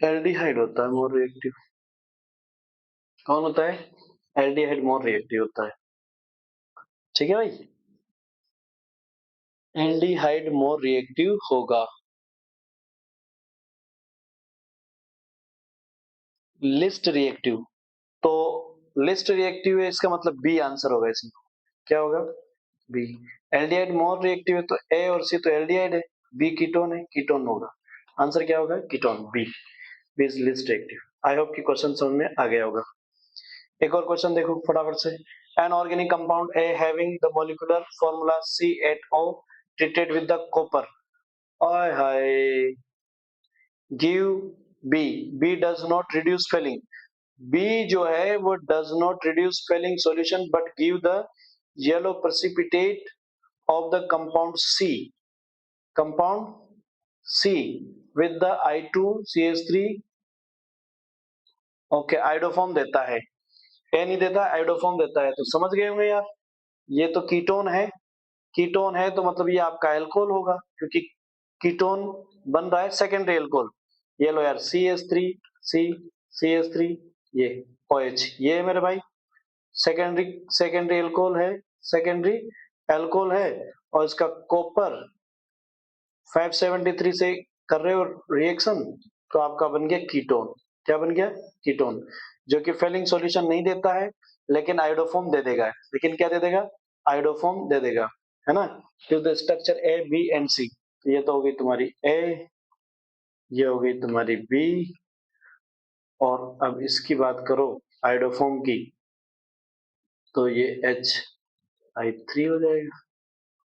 एल्डिहाइड होता है मोर रिएक्टिव, कौन होता है, एल्डिहाइड मोर रिएक्टिव होता है, ठीक है भाई, एल्डिहाइड मोर रिएक्टिव होगा। लिस्ट रिएक्टिव, तो लिस्ट रिएक्टिव है, इसका मतलब बी आंसर होगा इसमें, क्या होगा, बी, एल्डिहाइड मोर रिएक्टिव है तो ए और सी तो एल्डिहाइड है, बी कीटोन है, कीटोन होगा, आंसर क्या होगा, ketone, B, B is least reactive. I hope कि क्वेश्चन समझ में आ गया होगा। एक और क्वेश्चन देखो फटाफट से, an organic compound A having the molecular formula C8O treated with the copper, हाय हाय, give B, B does not reduce Fehling, B जो है वो does not reduce Fehling solution but give the yellow precipitate of the compound C, compound C with the I2CH3, okay, iodoform देता है, ए नहीं देता, iodoform देता है, तो समझ गए होंगे यार, ये तो कीटोन है, कीटोन है तो मतलब ये आपका एल्कोहल होगा, क्योंकि कीटोन बन रहा है सेकेंडरी एल्कोहल, ये लो यार CH3 C CH3, ये OH, ये है मेरे भाई सेकेंडरी, सेकेंडरी एल्कोहल है, सेकेंडरी एल्कोहल है, और इसका कॉपर 573 से कर रहे हो रिएक्शन, तो आपका बन गया कीटोन, क्या बन गया, कीटोन, जो कि फेलिंग सॉल्यूशन नहीं देता है, लेकिन आयोडोफॉर्म दे देगा, लेकिन क्या दे देगा, आयोडोफॉर्म दे देगा, है ना। To the structure A B and C, ये तो हो गई तुम्हारी ए, ये हो गई तुम्हारी बी, और अब इसकी बात करो आयोडोफॉर्म की, तो ये H3 हो जाएगा,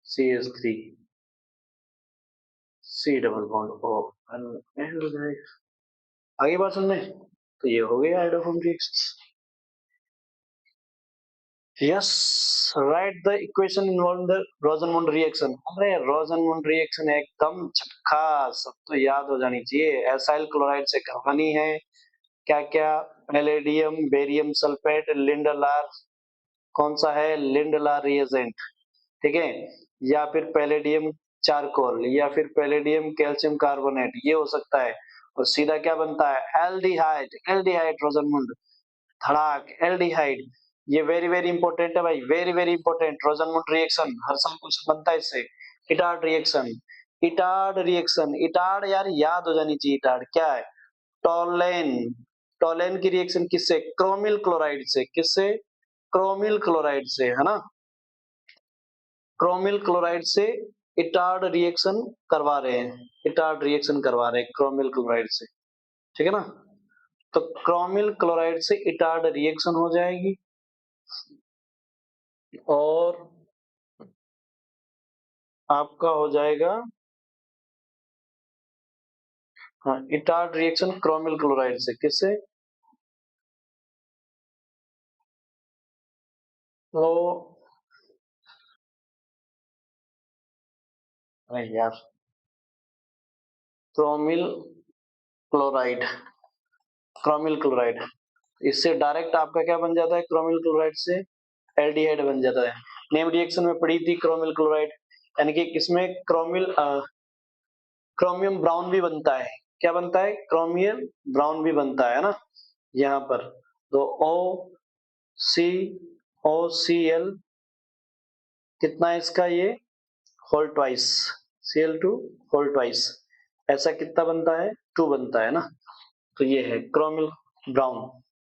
CH3, C double bond O N हो जाएगा। आगे बात सुनने, तो ये हो गया iodoform reaction. Yes, right the equation involve the रोजनमुंड reaction. अरे रोजनमुंड रिएक्शन एकदम झक्कास, सब तो याद हो जानी चाहिए। एसाइल क्लोराइड से करवानी है, क्या क्या, पैलेडियम बेरियम सल्फेट लिंडलार, कौन सा है, लिंडलार रिएजेंट, ठीक है, या फिर पैलेडियम चारकोल, या फिर पैलेडियम कैल्शियम कार्बोनेट, ये हो सकता है। और सीधा क्या बनता है, एल्डिहाइड, एल्डिहाइड रोजनमुंड, धड़ाक एल्डिहाइड। ये वेरी वेरी इंपॉर्टेंट है भाई, वेरी वेरी इंपॉर्टेंट। रोजनमुंड रिएक्शन हर साल कुछ बनता है इससे। Etard reaction, Etard reaction, Etard यार याद हो जानी चाहिए, इटार्ड क्या है, टोलेन, टोलेन की रिएक्शन किससे, क्रोमिल क्लोराइड से, किससे, क्रोमिल क्लोराइड से, है ना, क्रोमिल क्लोराइड से इटार्ड रिएक्शन करवा रहे हैं, इटार्ड रिएक्शन करवा रहे हैं क्रोमिल क्लोराइड से, ठीक है ना। तो क्रोमिल क्लोराइड से इटार्ड रिएक्शन हो जाएगी, और आपका हो जाएगा, हाँ, इटार्ड रिएक्शन क्रोमिल क्लोराइड से, किससे, तो अरे यार, क्रोमिल क्लोराइड, क्रोमिल क्लोराइड, इससे डायरेक्ट आपका क्या बन जाता है, क्रोमिल क्लोराइड से एल्डिहाइड बन जाता है। नेम रिएक्शन में पड़ी थी क्रोमिल क्लोराइड, यानी कि इसमें क्रोमियम ब्राउन भी बनता है, क्या बनता है, क्रोमियम ब्राउन भी बनता है ना, यहाँ पर। तो सी ओ सी एल कितना है इसका, ये whole twice, Cl2 whole twice, ऐसा कितना बनता है, 2 बनता है ना। तो ये है क्रोमिल ब्राउन,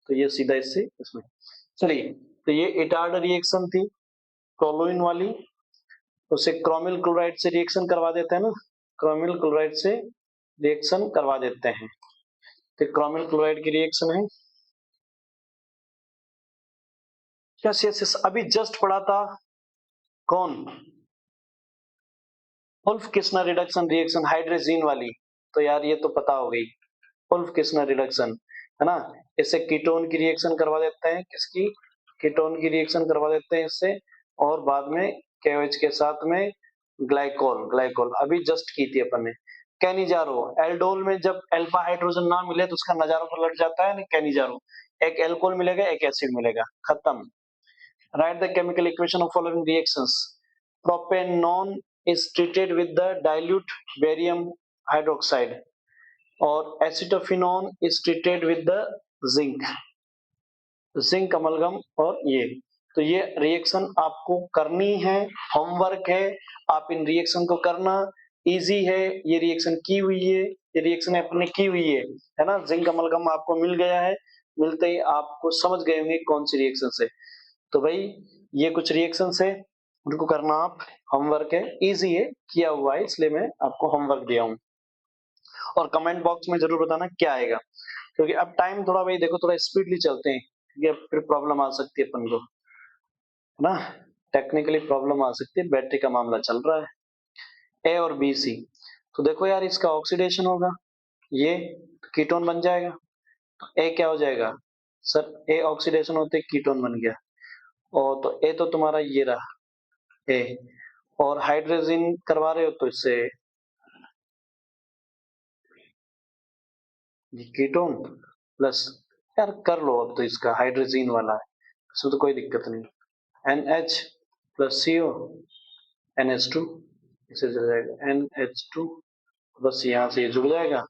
तो ये सीधा इससे इसमें, चलिए। तो ये इटार्ड रिएक्शन थी टोलुइन वाली, उसे क्रोमिल क्लोराइड से रिएक्शन करवा देते हैं ना, क्रोमिल क्लोराइड से रिएक्शन करवा देते हैं। तो क्रोमिल क्लोराइड की रिएक्शन है, यस यस यस, अभी जस्ट पढ़ा था, कौन, उल्फ किस्ना रिडक्शन रिएक्शन हाइड्रोजीन वाली, तो यार ये तो पता हो गई, उल्फ किस्ना रिडक्शन, है ना। इससे कीटोन की रिएक्शन करवा देते हैं, किसकी, कीटोन की रिएक्शन करवा देते हैं इससे, और बाद में KOH के साथ में ग्लाइकोल, ग्लाइकोल अभी जस्ट की थी अपन ने। कैनिजारो, एल्डोल में जब अल्फा हाइड्रोजन ना मिले तो उसका नजारा पलट जाता है ना, कैनिजारो, एक एल्कोहल मिलेगा एक एसिड मिलेगा, खत्म। Write the chemical equation of following reactions. Propanone is treated with the dilute barium hydroxide, और acetophenone is treated with the zinc, zinc amalgam, और ये, तो ये रिएक्शन आपको करनी है, होमवर्क है, आप इन रिएक्शन को करना, इजी है, ये रिएक्शन की हुई है, ये रिएक्शन अपने की हुई है ना। जिंक अमलगम आपको मिल गया है, मिलते ही आपको समझ गए होंगे कौन सी रिएक्शन है। तो भाई ये कुछ रिएक्शन है, उनको करना आप, होमवर्क है, इजी है, किया हुआ है, इसलिए मैं आपको होमवर्क दिया हूँ। और कमेंट बॉक्स में जरूर बताना क्या आएगा, क्योंकि अब टाइम थोड़ा भाई देखो, थोड़ा स्पीडली चलते हैं, क्योंकि फिर प्रॉब्लम आ सकती है अपन को, है ना, टेक्निकली प्रॉब्लम आ सकती है, बैटरी का मामला चल रहा है। ए और बी सी, तो देखो यार इसका ऑक्सीडेशन होगा, ये कीटोन बन जाएगा, ए क्या हो जाएगा, सर ए ऑक्सीडेशन होते कीटोन बन गया, और तो ए तो तुम्हारा ये रहा ए, और हाइड्रोजन करवा रहे हो तो इससे कीटोन प्लस, यार कर लो अब तो, इसका हाइड्रोजन वाला है, इसमें तो कोई दिक्कत नहीं, NH प्लस CO NH2, इसे जुड़ जाएगा NH2, बस यहाँ से ये जुड़ जाएगा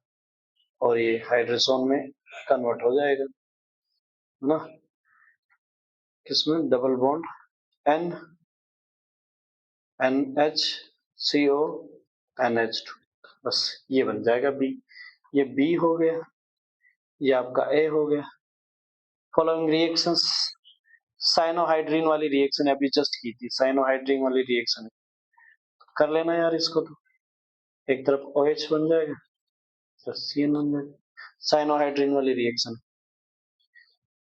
और ये हाइड्रोजन में कन्वर्ट हो जाएगा, है ना, किसमें, double bond N NH CO NH2, बस ये बन जाएगा B, ये B हो गया, ये आपका A हो गया। फॉलोइंग रिएक्शंस साइनोहाइड्रीन वाली रिएक्शन अभी जस्ट की थी, साइनोहाइड्रीन वाली रिएक्शन कर लेना यार इसको, तो एक तरफ OH बन जाएगा प्लस CN बन जाएगा, साइनोहाइड्रीन वाली रिएक्शन।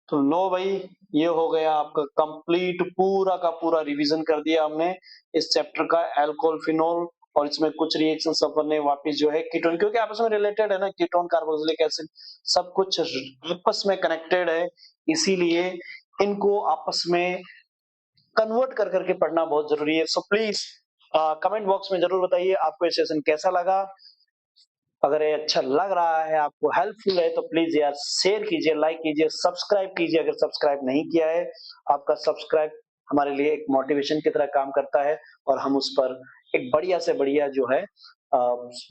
तो लो भाई, ये हो गया आपका कंप्लीट, पूरा का पूरा रिवीजन कर दिया हमने इस चैप्टर का, अल्कोहल फिनोल, और इसमें कुछ रिएक्शंस अपन ने वापस जो है कीटोन, क्योंकि आपस में रिलेटेड है ना, कीटोन कार्बोक्सिलिक एसिड सब कुछ आपस में कनेक्टेड है, इसीलिए इनको आपस में कन्वर्ट कर करके पढ़ना बहुत जरूरी है। सो प्लीज कमेंट बॉक्स में जरूर बताइए आपको ये सेशन कैसा लगा। अगर ये अच्छा लग रहा है, आपको हेल्पफुल है, तो प्लीज यार शेयर कीजिए, लाइक कीजिए, सब्सक्राइब कीजिए अगर सब्सक्राइब नहीं किया है। आपका सब्सक्राइब हमारे लिए एक मोटिवेशन की तरह काम करता है, और हम उस पर एक बढ़िया से बढ़िया जो है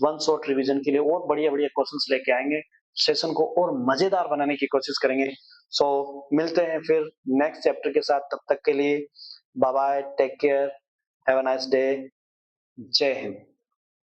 वन शॉट रिवीजन के लिए और बढ़िया बढ़िया क्वेश्चंस लेके आएंगे, सेशन को और मजेदार बनाने की कोशिश करेंगे। सो मिलते हैं फिर नेक्स्ट चैप्टर के साथ, तब तक के लिए bye bye, take care, have a nice day, जय हिंद।